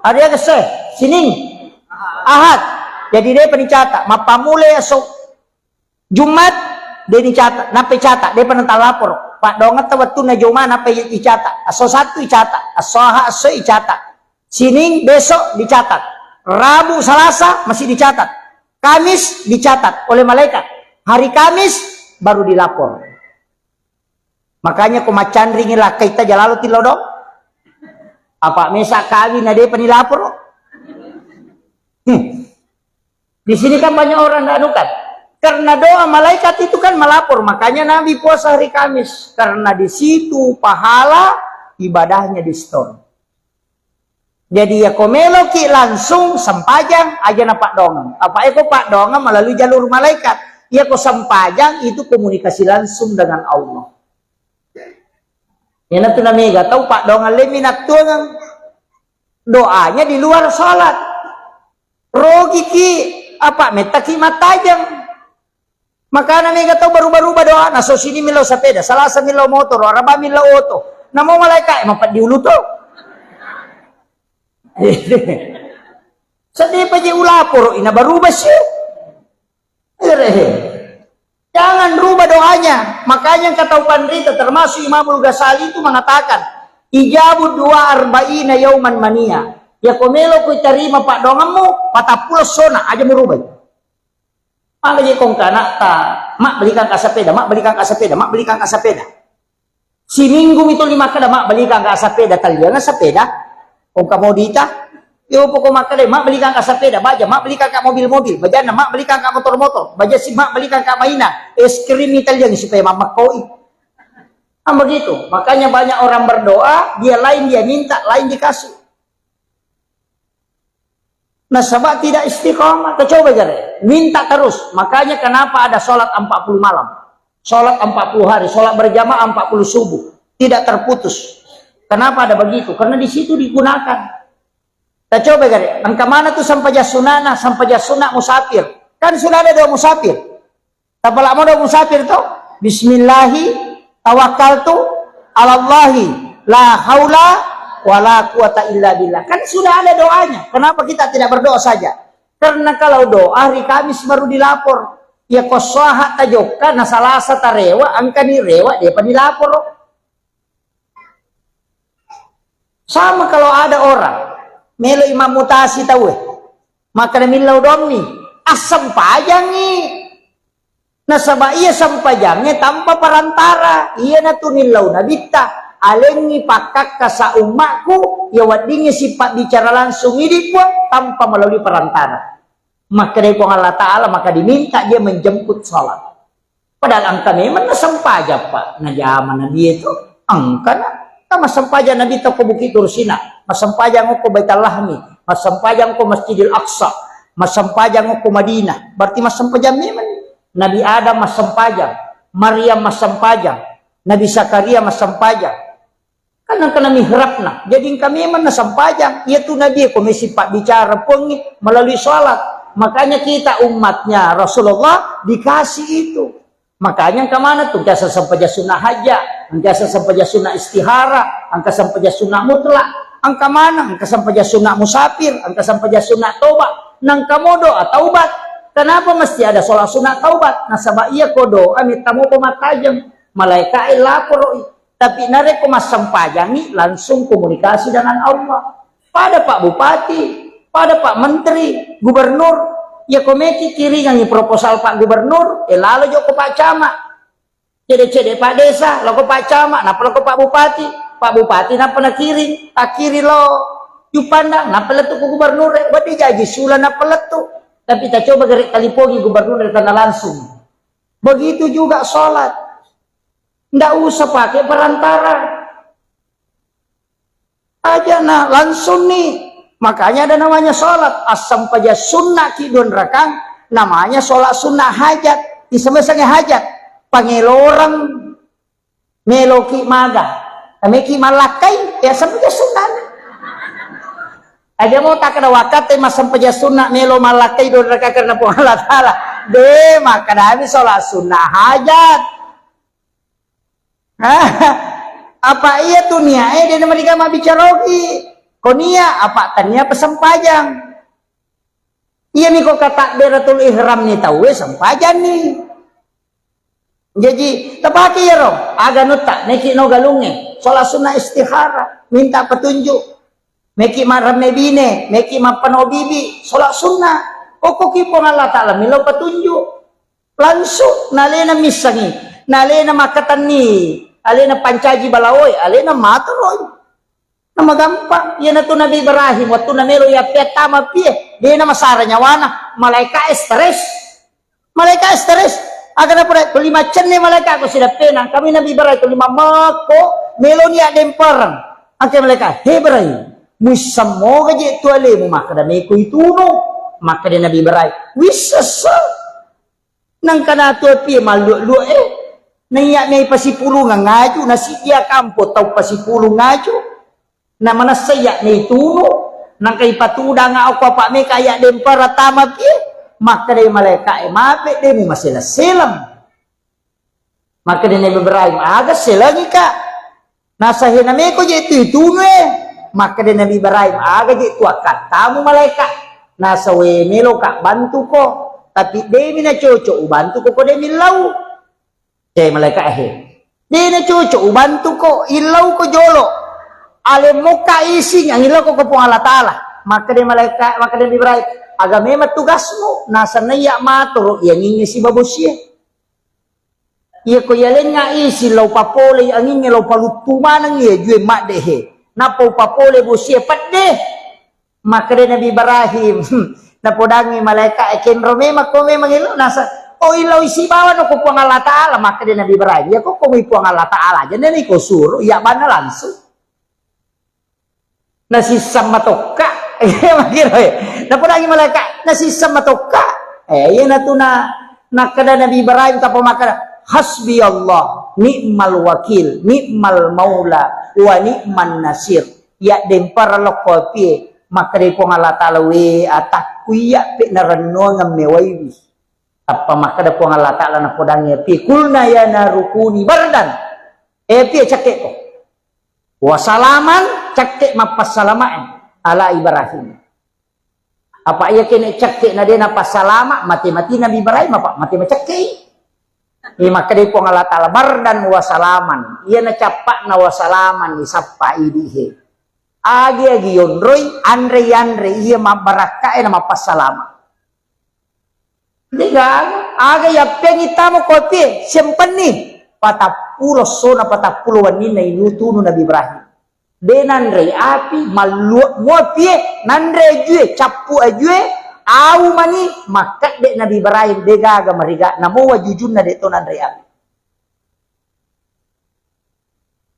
hari Agase, Senin, Ahad. Jadi dia pencatat. Mapamule esok Jumat dia dicatat, nape catat, dia penental lapor. Pak dongat waktu na Jumat nape dicatat. Aso 1 dicatat, aso Ahad aso dicatat. Senin besok dicatat. Rabu, Selasa masih dicatat. Kamis dicatat oleh malaikat. Hari Kamis baru dilapor. Makanya kumacan ringilah kita jalalu tilodok. Apa mesa kawin ada penilapor? Di sini kan banyak orang tidak anukan. Karena doa malaikat itu kan melapor. Makanya Nabi puasa hari Kamis. Karena di situ pahala ibadahnya di store. Jadi ya komeloki langsung sempajang aja na Pak Dongam. Apa itu Pak Dongam melalui jalur malaikat. Ya ko sempajang itu komunikasi langsung dengan Allah. Ya nanti namiga tahu Pak Dongam leminat tuang doanya di luar sholat. Rogi ki apa metaki matajang. Maka namiga tahu baru-baru doa. Nah so sini milau sepeda, Selasa milau motor, Araba milau auto. Namo malaikat emang pat diulu tuh. Sedih aja ulapor ina baru basi. Jangan rubah doanya. Makanya kata Pandrita termasuk Imamul Ghazali itu mengatakan ijabud 42 yauman mania. Ya komelo ku terima Pak Dongamu 40 sona aja merubah. Malah je kong kana ta mak belikan ka sepeda, mak belikan ka sepeda, mak belikan ka sepeda. Si minggu itu 5 kada mak belikan ka sepeda talian sepeda. Kong kamodita yo poko makale mak belikan ka sepeda baja, mak belikan ka mobil-mobil, bajana mak belikan ka motor-motor, baja si mak belikan ka mainan, es krim Italian supaya mama koi. Begitu. Makanya banyak orang berdoa, dia lain dia minta, lain dikasih. Nah, sebab tidak istiqomah, coba jare, minta terus. Makanya kenapa ada sholat 40 malam, sholat 40 hari, sholat berjamaah 40 subuh, tidak terputus. Kenapa ada begitu? Karena di situ digunakan. Kita coba jare, angka mana tuh sampai jasunana, sampai jasunak musafir. Kan sudah ada doa musafir. Tapi lama doa musafir tuh, Bismillahi tawakkaltu alallahi la haula wala quwata illa billah. Kan sudah ada doanya. Kenapa kita tidak berdoa saja? Karena kalau doa hari Kamis baru dilapor. Ya kosaha tajoka na salasa tarewa angka ni rewa dia dilapor. Sama kalau ada orang melo imam mutasi tahu maka milau domni asam pajang ni. Nah sabab ia sampajangnya tanpa perantara. Ia natunilau nabita alengi pakak kasa umatku ya wadingnya sifat bicara langsung ini pun tanpa melalui perantara. Maka dari Allah Ta'ala maka diminta dia menjemput sholat. Padahal angka memang nasampaja Pak. Nah zaman Nabi itu angka na. Kama sampaja Nabi itu ke Bukit Tursina. Masampajang ko Baitul Lahmi. Masampajang ko Masjidil Aqsa. Masampajang ko Madinah. Berarti masampajang memang. Nabi Adam masampajang. Maryam masampajang. Nabi Zakaria masampajang. Karena kena mihrabna. Jadi kami memang nasampajang. Yaitu Nabi komisi pak bicara pengi melalui sholat. Makanya kita umatnya Rasulullah dikasih itu. Makanya kemana tuh? Angka sampaja sunnah haja, angka sampaja sunnah istihara, angka sampaja sunnah mutlak, angka mana? Angka sampaja sunnah musafir, angka sampaja sunnah tobat, nangka modo taubat. Kenapa mesti ada sholat sunat taubat? Nasabah iya ko doa mitamu pematajam. Malaikat lapor. Tapi nare ko masampajangi langsung komunikasi dengan Allah. Pada Pak Bupati, pada Pak Menteri, Gubernur, ya komeki kiri ngangi proposal Pak Gubernur, lalu jo ko Pak Camat. Cede-cede Pak Desa, lo ko Pak Camat, napa lo ko Pak Bupati. Pak Bupati napa na kiri, tak kiri lo. Yupandang, napa letu ko Gubernur, wadi gaji sulan napa letu. Tapi kita coba gerik kalipogi Gubernur dari tanah langsung. Begitu juga sholat. Nggak usah pakai perantara. Aja nah langsung nih. Makanya ada namanya sholat. Asam paja sunnah kidun rakang. Namanya sholat sunnah hajat. Disemesanya hajat. Panggil orang meloki maga. Meki malakai. Ya sampai sunnah. Ada mau tak kena wakat masam paja sunnah melo malakai don rakang karena po Allah Ta'ala. Maka dami sholat sunnah hajat. Apa iya tuh nia dia mereka mah bicarogi konia apa tania pesempajang iya nih kok kata beratul ihram nih tahu sempajang nih jadi tepaki ya roh aga nuta neki no galunge sholat sunnah istihara minta petunjuk meki maram nebine meki mapano bibi sholat sunnah kok kipong Allah Ta'ala milo petunjuk langsung nalena misangi nalena makatan nih alena pancaji balawoy, alena matoroy. Nama gampang. Yan na to Nabi Ibrahim. Waktu na melo ya petama pie. Di na masara nyawana. Malaika stres. Malaika stres. Aga na po na. Kulima chan ni malaika ko sila penang. Kami Nabi Ibrahim. Kulima mako. Melo niya demparang. Ang kaya malaika. Hey Ibrahim. Musam mo gaji ito ali mo. Maka na may ko ituno. Maka di Nabi Ibrahim. Wisasa. Nang kanato pie malu-lu Naiya may pasipulo nga ngaju, nasidya kampo, tau pasipulo ngaju, na manasaya may tuno, nang kay patuda nga ako pa may kaya din para tamag maka day malaika mape day mo masila-silam. Maka din Nabi Ibrahim, aga silangi ka, nasa hinami ko dito ituno maka din Nabi Ibrahim, aga dito akat, tamo malaika, nasa wemelo ka, bantu ko, tapi day minachocho, ubantu ko day milaw. Kaya malaikat di na cucu ubantu ko ilaw ko jolo alim mo kaising ang ilaw ko po Allah Ta'ala maka di malaikat maka di Ibrahim agame matugas mo nasa naya maturo yang ingin si babusya iya ko yalen nga isi law papole ang ingin law palutuman ang iya juwe makdehe napaw papole busya patde maka di Nabi Ibrahim napodangi malaikat ekenrome makome mangilaw nasa oh ilaw isibawan ako po ang Allah Ta'ala maka din Nabi Ibrahim ya kok kumi po ang Allah Ta'ala dyan na ko suruh iya ba na langsung nasisam matoka napunangi malaikat nasisam matoka yan na ito na nakada Nabi Ibrahim tapo maka hasbi Allah ni'mal wakil ni'mal maula wa ni'man nasir ya din para lokopi maka din po ang Allah Ta'ala we atak kuya pinarano ng mewaywi apa makada po Allah Ta'ala na podangnya pi kulna ya narukuni bardan pi cakek ko wasalaman cakek mapasalamain ala Ibrahim apa iya kene cakek na din napasalama mati-mati Nabi Ibrahim apa mati macakek makada po Allah Ta'ala bardan wasalaman iya na capak na wasalaman isapa idihe agi yonroy andre iya mabarakae na mapasalama Liga, aga ya pengitamo kopi, simpan nih, patapulo sona patapulo wanina inutuno Nabi Ibrahim. De nandre api malu ngopie nandre jue capu ajue au mani maka de Nabi Ibrahim de gaga mariga namo wajujunna de to nandre api.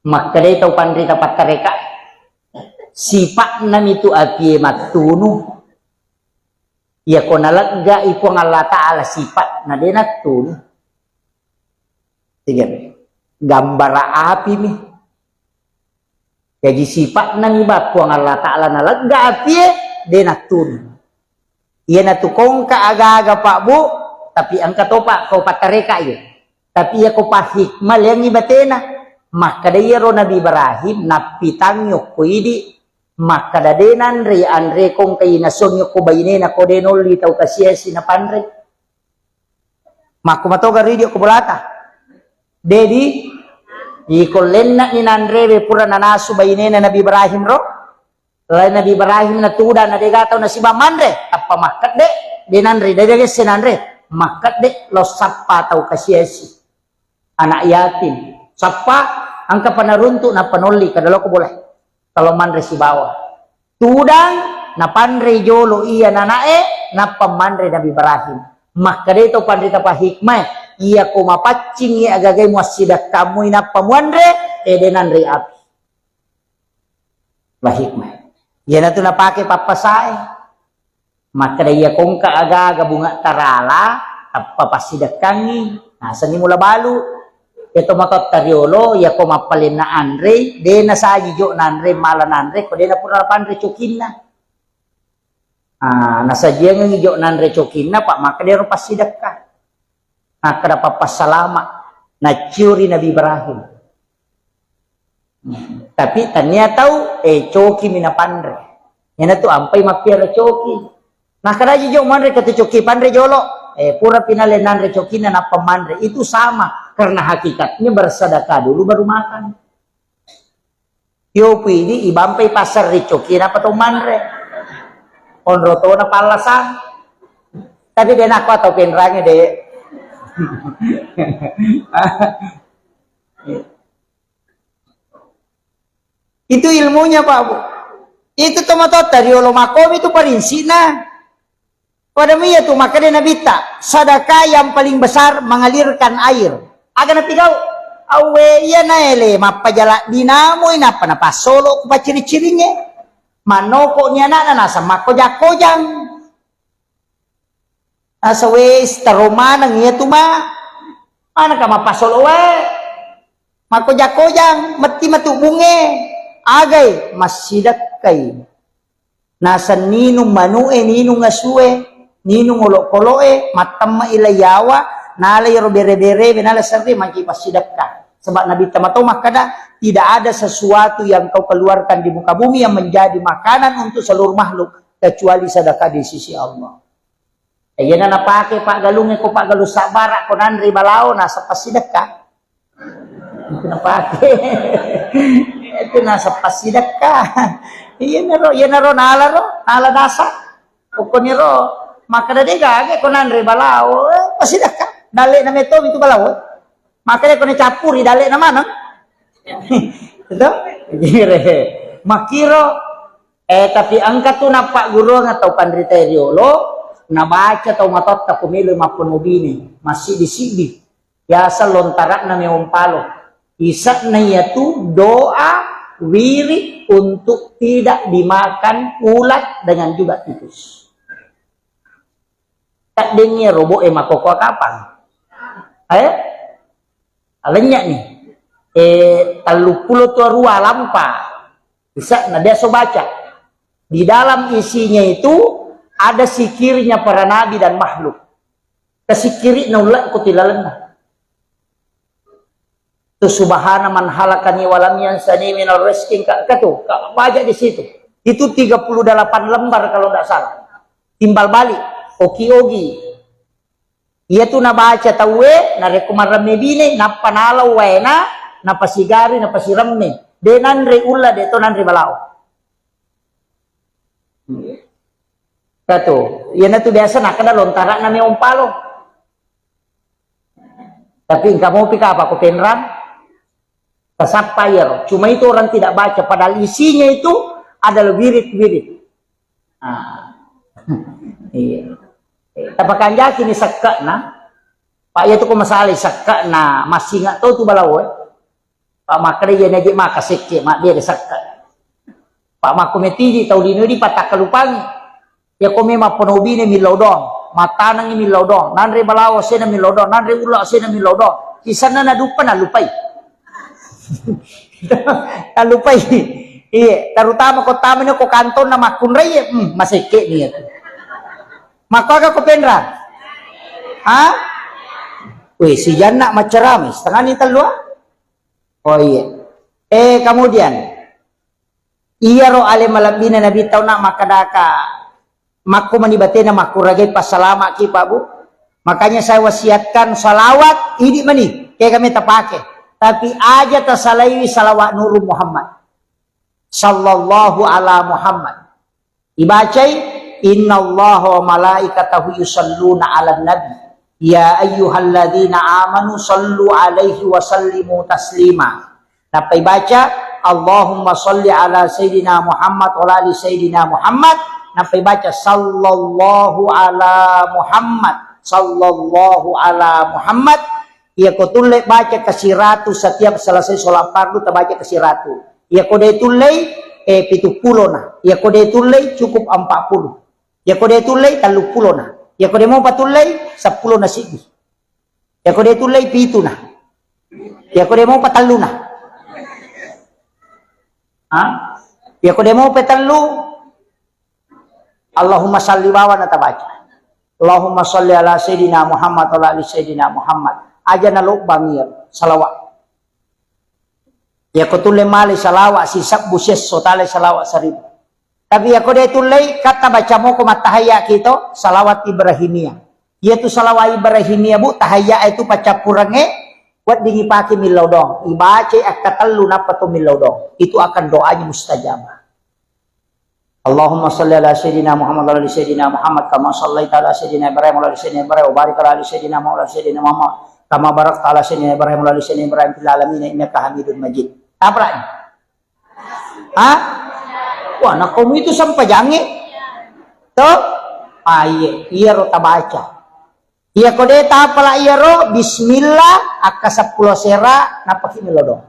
Maka de tau pandrita patareka sifat nami tu api matunu. Ya ko nalagga ipo ng Allah Ta'ala sifat na dinatun. Sige, gambara api mi. Jadi sifat na iba po ang Allah Ta'ala nalagga api dinatun. Iya na tukong kaaga-aga pa bu, tapi ang katopa ko patareka yun. Tapi iya ko pa hikmal yang ibatena. Maka dayero Nabi Ibrahim napitang yok ko idi. Maka dadenan re andre kong kay nason yo ko bayne na ko denol litaw kasiyasi na panre Maku matoga radio ko bulata. Dedi ikollenna ni nandrebe pura nanasu bayinena Nabi Ibrahim ro. Lain Nabi Ibrahim na tuda na degataw na si Bamandre. Apa makat de denandre dede senandre. Makat de lo sappa tau kasiyesi. Anak yatim. Sappa angka panaruntu na panoli kadalo ko boleh. Kalau mandre si bawah. Tudang na pandre jolo iya nanae na pamandre Nabi Ibrahim. Maka dito pandrita pa hikmah iya ko mapacing iya agagay mo sidak kamu ina pamuandre denandre api. Ba hikmah. Iya na ito napake papasae. Maka iya kong kaaga bunga tarala papasidak kangi. Nasa ni mula balu. Ito matot tariolo iya ko mapalin na andre de na sa jo na andre mala na andre ko de na pura pandre chukin na. Nasa dia ng ijo nan recokin na pak maka dia rupas sidak ka. Kada papasalama na curi Nabi Ibrahim. Tapi tanya tahu coki mina pandre. Yan tu ampai mapiara coki. Nah kada ijo mandre kata coki pandre jolo pura pinale nan recokin na pamandre itu sama karena hakikatnya bersedekah dulu baru makan. Yo pidi ibampai pasar recokin apa tu mandre. Onroto na palasan. Tapi dia nak atau penrangnya deh. Itu ilmunya Pak Bu. Itu tomato dari makom itu parinsina. Pada mia tuh maka dia nabita. Sedekah yang paling besar mengalirkan air. Agar nanti kau awe iya naele mapajala dinamo ina pa napasolo pa ciri-cirinya. Manoko niya na nasa makojak-kojang. Nasa wes taroma nang iya tuma. Ano ka mapasolo we? Makojak-kojang mati matubunge. Agay masidak kay. Nasa ninong manue, ninong asue, ninong ulok-koloe, matam mailayawa, nalay robere-bere, nalay sarri, magkipasidak ka. Sebab Nabi Tamato makada tidak ada sesuatu yang kau keluarkan di muka bumi yang menjadi makanan untuk seluruh makhluk kecuali sedekah di sisi Allah. Ayan na napake Pak Galungin ko Pak Galu sabara ko nanri balao nasa pasidekah. Itu napake. Itu nasa pasidekah. Iyan na ro nala nasa. Uko ni ro makada de gage ko nanri balao pasidekah. Dali na meto itu balao. Makanya kena capuri dalik nama no. Itu gire. Makiro tapi angkat tu napak guru atau pandrita riolo na baca atau matot ta kumilo mapun ubini masih di sini. Biasa lontarak na meompalo. Isak na yaitu doa wirid untuk tidak dimakan ulat dengan juga tikus. Tak dengar robo makoko kapan? Alanya nih, 30 tua rua lampa, bisa nah dia so baca. Di dalam isinya itu ada sikirnya para nabi dan makhluk. Kesikiri nulak kutilalan. Tu subhana man halakani walam yansani minar rizqin katu. Baca di situ. Itu 38 lembar kalau tidak salah. Timbal balik, oki-ogi. Ia tu na baca tawe na rekomarame bine na panalaw wena na pasigari na pasiramme de nanre ulla de to nanre balao. Kato, ia na tu biasa na kada lontara na may umpalo. Tapi kamu pika apa ko penram? Kasapayar. Cuma itu orang tidak baca padahal isinya itu adalah wirid-wirid. Iya. Tapakan jaki ni sakka na Pak ya tu ko masalah sakka na masih nggak tahu tu balawo Pak makre ya naji makasike mak dia sakka Pak makometi di tahu dino di patakalupang ya ko mema ponobi ne milodong mata nang milodong nanre balawo sena milodong nanre ulo sena milodong kisana na dupa na lupai lupai iya terutama ko tamen ko kanton na makunray masike niya maka ka kopendra wih si Jana maceram setengah ni telua oh iya kemudian iya ro ale malambina nabi tau nak makadaka maku manibatena maku ragai pasalama ki Pak Bu Makanya saya wasiatkan salawat ini mani kayak kami terpakai. Tapi aja tersalaiwi salawat Nurul Muhammad sallallahu ala Muhammad. Dibacai innallaha wa malaikatahu yusalluna 'alan nabi ya ayyuhalladzina amanu sallu 'alaihi wa sallimu taslima. Dapat baca Allahumma shalli ala sayyidina Muhammad wa ala ali sayyidina Muhammad. Dapat baca sallallahu ala Muhammad sallallahu ala Muhammad. Ia kau tulis baca kasih ratu setiap selesai sholat fardu terbaca kasih ratu. Ia kau dia tulis 70 nah. Ia kau dia tulis cukup 40. Ia kau dia tulis 30 nah. Ia kau dia mau patulai 10 nasibi. Ia kau dia tulis 7 nah. Ia kau dia mau patalu nah. Ia kau dia mau patalu. Allahumma salli wa natabaca. Allahumma sholli ala sayyidina Muhammad wa ala ali sayyidina Muhammad. Aja na bamir salawat. Ya ko tulay mali salawat sisap buses sotale salawat 1000. Tapi ya ko de tulay kata baca mo ko matahaya kito salawat Ibrahimiyah. Yaitu salawat Ibrahimiyah bu tahaya itu pacapurange buat dingipaki milaw dong. Ibaca akatalu na pato milaw dong. Itu akan doanya mustajabah. Allahumma salli ala sayyidina Muhammad wa ala sayyidina Muhammad kama sallaita ala sayyidina Ibrahim wa ala sayyidina Ibrahim wa barik ala sayyidina Muhammad wa ala sayyidina Muhammad kama barakta ala sayyidina Ibrahim wa ala sayyidina Ibrahim fil alamin innaka Hamidum Majid. Apa lagi? Wah, nak kamu itu sampai jange. Toh? Iya ro tabaca. Iya kode ta pala iya ro bismillah aka 10 sera napaki milodong.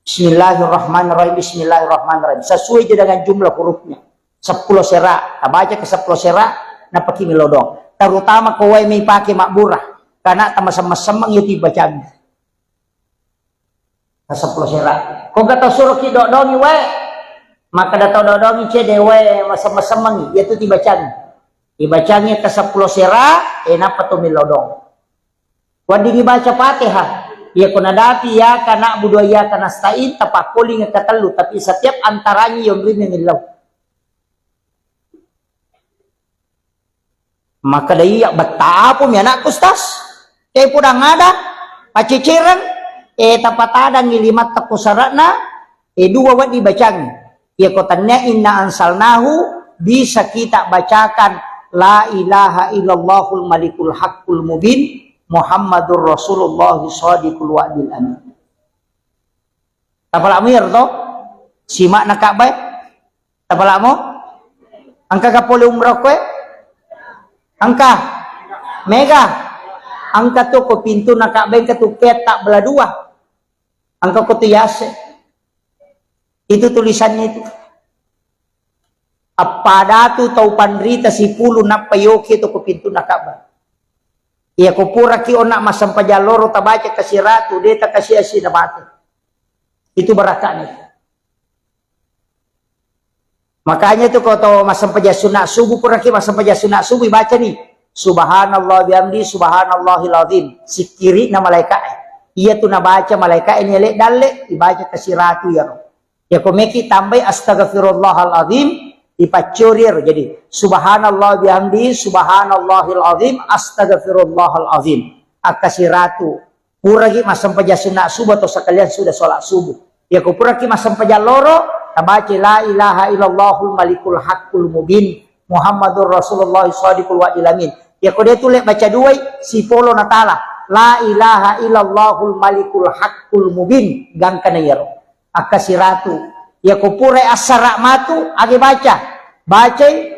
Bismillahirrahmanirrahim bismillahirrahmanirrahim. Sesuai dengan jumlah hurufnya. 10 sera, baca ke 10 sera na pakai milodong. Terutama kau may pakai makburah karena sama-sama yang dibaca. Ke 10 sera. Kau kata suruh ki dodongi we, maka datang dodongi ce dewe sama-sama yaitu dibaca. Dibacanya ke 10 sera, napa tu milodong. Wadi dibaca Fatihah. Ya kuna dati ya kana budaya kana stain tapakuli nga katelu tapi setiap antaranya yang beri milaw. Maka daya betapa mi anak kustas kay pudang ada paciciran tapatada ngilimat takusarana dua wat dibacang ya kotannya inna ansalnahu bisa kita bacakan la ilaha illallahul malikul haqqul mubin Muhammadur Rasulullah shadiqul wa'dil amin. Tapala amir to simak nakabay tapala mo angka kapole umrah kwe angka mega angka to ko pintu nakabay ka to peta bela dua angka ko to yase itu tulisannya itu apa tu tau pandrita si pulu napayoki to ko pintu nakabay. Iya kupura ki onak masam pajaloro tabaca kasih ratu deta kasih asi na mati. Itu barakanya. Makanya itu kalau masam pajasuna subuh pura ki masam pajasuna subuh baca nih subhanallah bihamdi subhanallahil azim sikiri na malaikat. Iya tu na baca malaikat ini lek dalek dibaca kasih ratu ya. Ya komeki tambah astaghfirullahal azim dipacurir jadi subhanallah bihamdi subhanallahil azim astaghfirullahal azim akasih ratu puragi masam pajasuna subuh atau sekalian sudah sholat subuh ya ku puragi masam pajaloro tabaca la ilaha illallahul malikul haqqul mubin Muhammadur Rasulullah shadiqul wa'dil amin ya ku dia tulis baca dua si polo natala la ilaha illallahul malikul haqqul mubin gangkana yaro akasih ratu ya kupure asara matu agi baca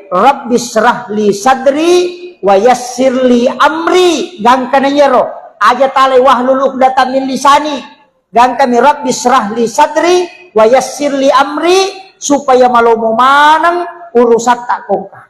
rabbis srahli sadri wa yassirli amri gangkana yero aja tale wahlul uqdatam min lisani gangkami rabbis srahli sadri wa yassirli amri supaya malomo manang urusan tak kongka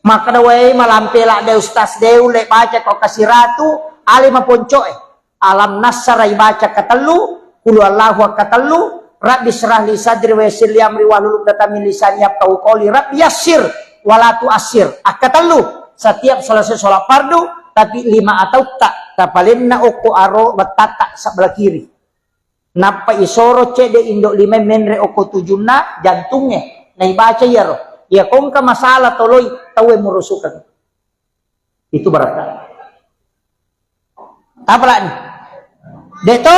maka dawai malampela de ustaz deule baca kok kasih ratu ali maponcoe alam nasarai baca katelu kulu allahu katelu Rabbi syrahli sadri wa yassir li amri wahlul 'uqdatam min lisani yafqahu qawli Rabbi yassir wala tu'assir. Akatalu setiap selesai sholat fardu tapi 5 atau tak tapalinna uku aro batata sebelah kiri. Napa isoro cede indok 5 menre uku tujuna jantungnya. Nah baca ya roh. Ya kongka masalah toloi tawe murusukan. Itu berkah. Apa lagi? Deto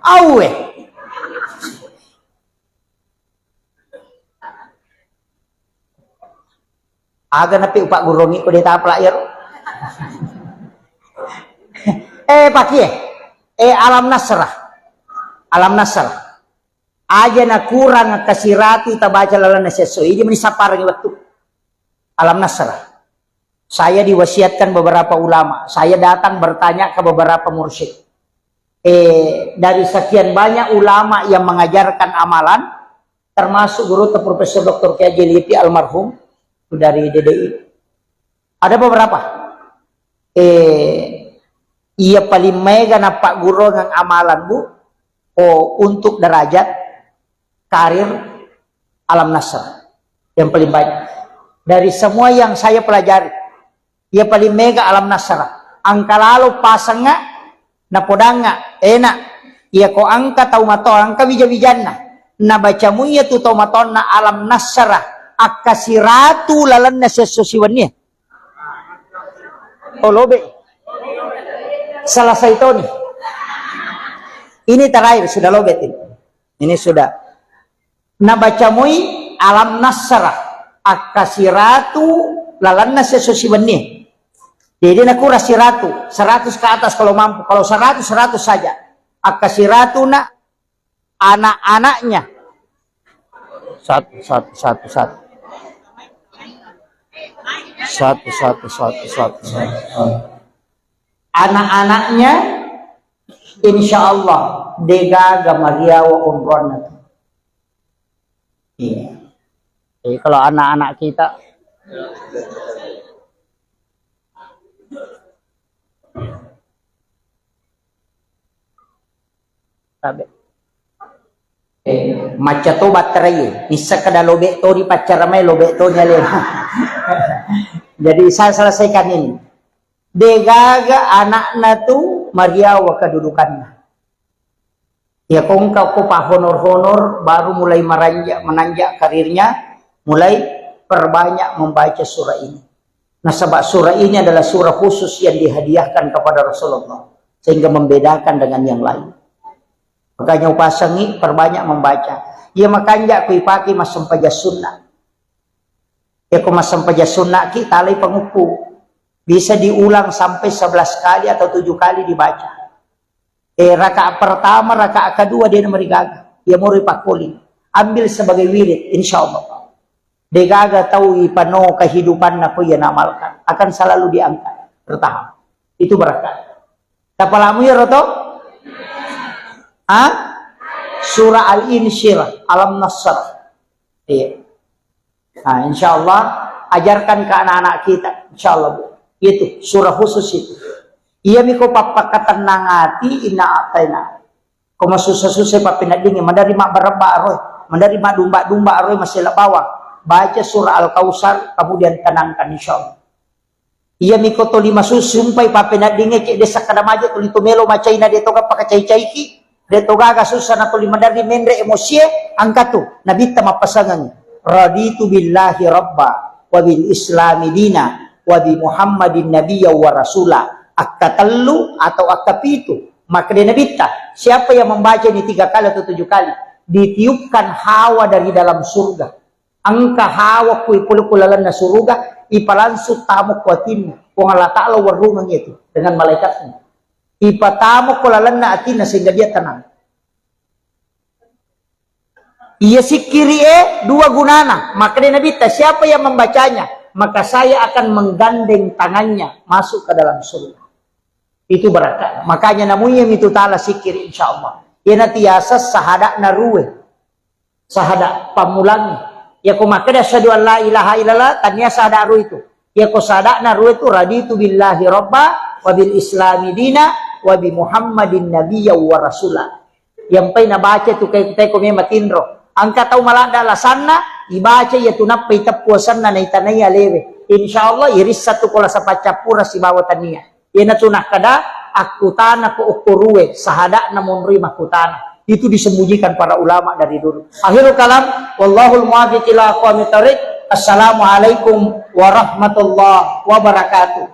awe. Aga napi upak gurongi ko deta apa ya? Pakai alam nasrah. Alam nasrah. Aja na kurang kasiratu tabaca lalana sesuai. Ini menisapar waktu. Alam nasrah. Saya diwasiatkan beberapa ulama. Saya datang bertanya ke beberapa mursyid. Dari sekian banyak ulama yang mengajarkan amalan, termasuk guru Profesor Dr. Kiai Jeliti almarhum dari DDI. Ada beberapa. Ia paling mega na Pak Guru ng amalan bu, untuk derajat karir alam nasr yang paling banyak. Dari semua yang saya pelajari, ia paling mega alam nasara. Angka lalu pasangnya, napodanga, enak. Ia ko angka tau mato, angka bija-bijanna. Na bacamu ia tu tau mato na alam nasara. Akasiratu lalan na sesusiwannya. Lobe. Selesai itu nih. Ini terakhir, sudah lobet ini. Ini sudah. Na bacamui alam nasara. Akasiratu lalan na sesusiwannya. Jadi aku rasiratu 100 ke atas kalau mampu, kalau 100 saja. Akasiratu na anak-anaknya satu. Anak-anaknya insya Allah degaga Maria wa umrona. Iya. Jadi kalau anak-anak kita maca to baterai bisa kada lobek to di pacar mai lobek to nyale. Jadi saya selesaikan ini. Degaga anakna tu Maria wa kedudukannya. Ya kau pa honor baru mulai menanjak karirnya, mulai perbanyak membaca surah ini. Nah sebab surah ini adalah surah khusus yang dihadiahkan kepada Rasulullah sehingga membedakan dengan yang lain. Makanya upasangi perbanyak membaca. Ya makanya aku ipaki masam paja sunnah. Ya aku masam paja sunnah kita alai pengupu. Bisa diulang sampai 11 kali atau 7 kali dibaca. Rakaat pertama, rakaat kedua dia merigaga. Ya muri pakuli. Ambil sebagai wirid insyaallah. Degaga tahu ipano kehidupan aku yang amalkan. Akan selalu diangkat. Bertahap. Itu berkat. Tapalamu ya Roto? Surah Al-Insyirah, Alam Nasr. Iya. Nah, insya Allah ajarkan ke anak-anak kita, insya Allah bu. Itu surah khusus itu. Iya miko papa ketenang hati ina ataina. Koma susah-susah papina dingin, mandari mak bereba roy, mandari mak dumba roy masih bawah. Baca surah Al-Kausar, kemudian tenangkan insya Allah. Iya miko to 5 sumpay papina dingin cek desa kadamaja to lito melo macaina de toga pakacai-cai ki. Deto gaga susah na tuli mandari mendre emosi angkat tu nabita mapasangan raditu billahi rabba wa bil islami dina wa bi muhammadin nabiyya wa rasula akkatallu atau akkapitu maka dia nabita siapa yang membaca ini 3 kali atau 7 kali ditiupkan hawa dari dalam surga angka hawa kui pululalan na surga ipalansu tamu kuatin kung Allah ta'ala warungan itu dengan malaikatnya ipatamo ko lalan na atin na sehingga dia tenang. Ia sikiri 2 gunana. Maka dia nabita, siapa yang membacanya? Maka saya akan menggandeng tangannya masuk ke dalam surga. Itu berkat. Makanya namanya itu ta'ala sikiri insyaAllah. Ia natiasa sahada naruwe. Sahada pamulangi. Ya kumaka dia syahadu an la ilaha illallah. Tanya sahada naruwe itu. Ya ko sahada naruwe itu raditu billahi rabba wa bil islami dina wa bi muhammadin nabiyya wa rasula. Yang pay nabaca tu kay tay ko may matindro. Angka tahu malanda lasanna ibaca ya tunap pay tapwasan na naitanay alewe. Insyaallah iris satu kola sa pacapura si bawatan niya. Ina tunah kada akutana ko ukuruwe sahada namun rimah kutana. Itu disembunyikan para ulama dari dulu. Akhirul kalam wallahul muwaffiq ila aqwamit thoriq. Assalamualaikum warahmatullahi wabarakatuh.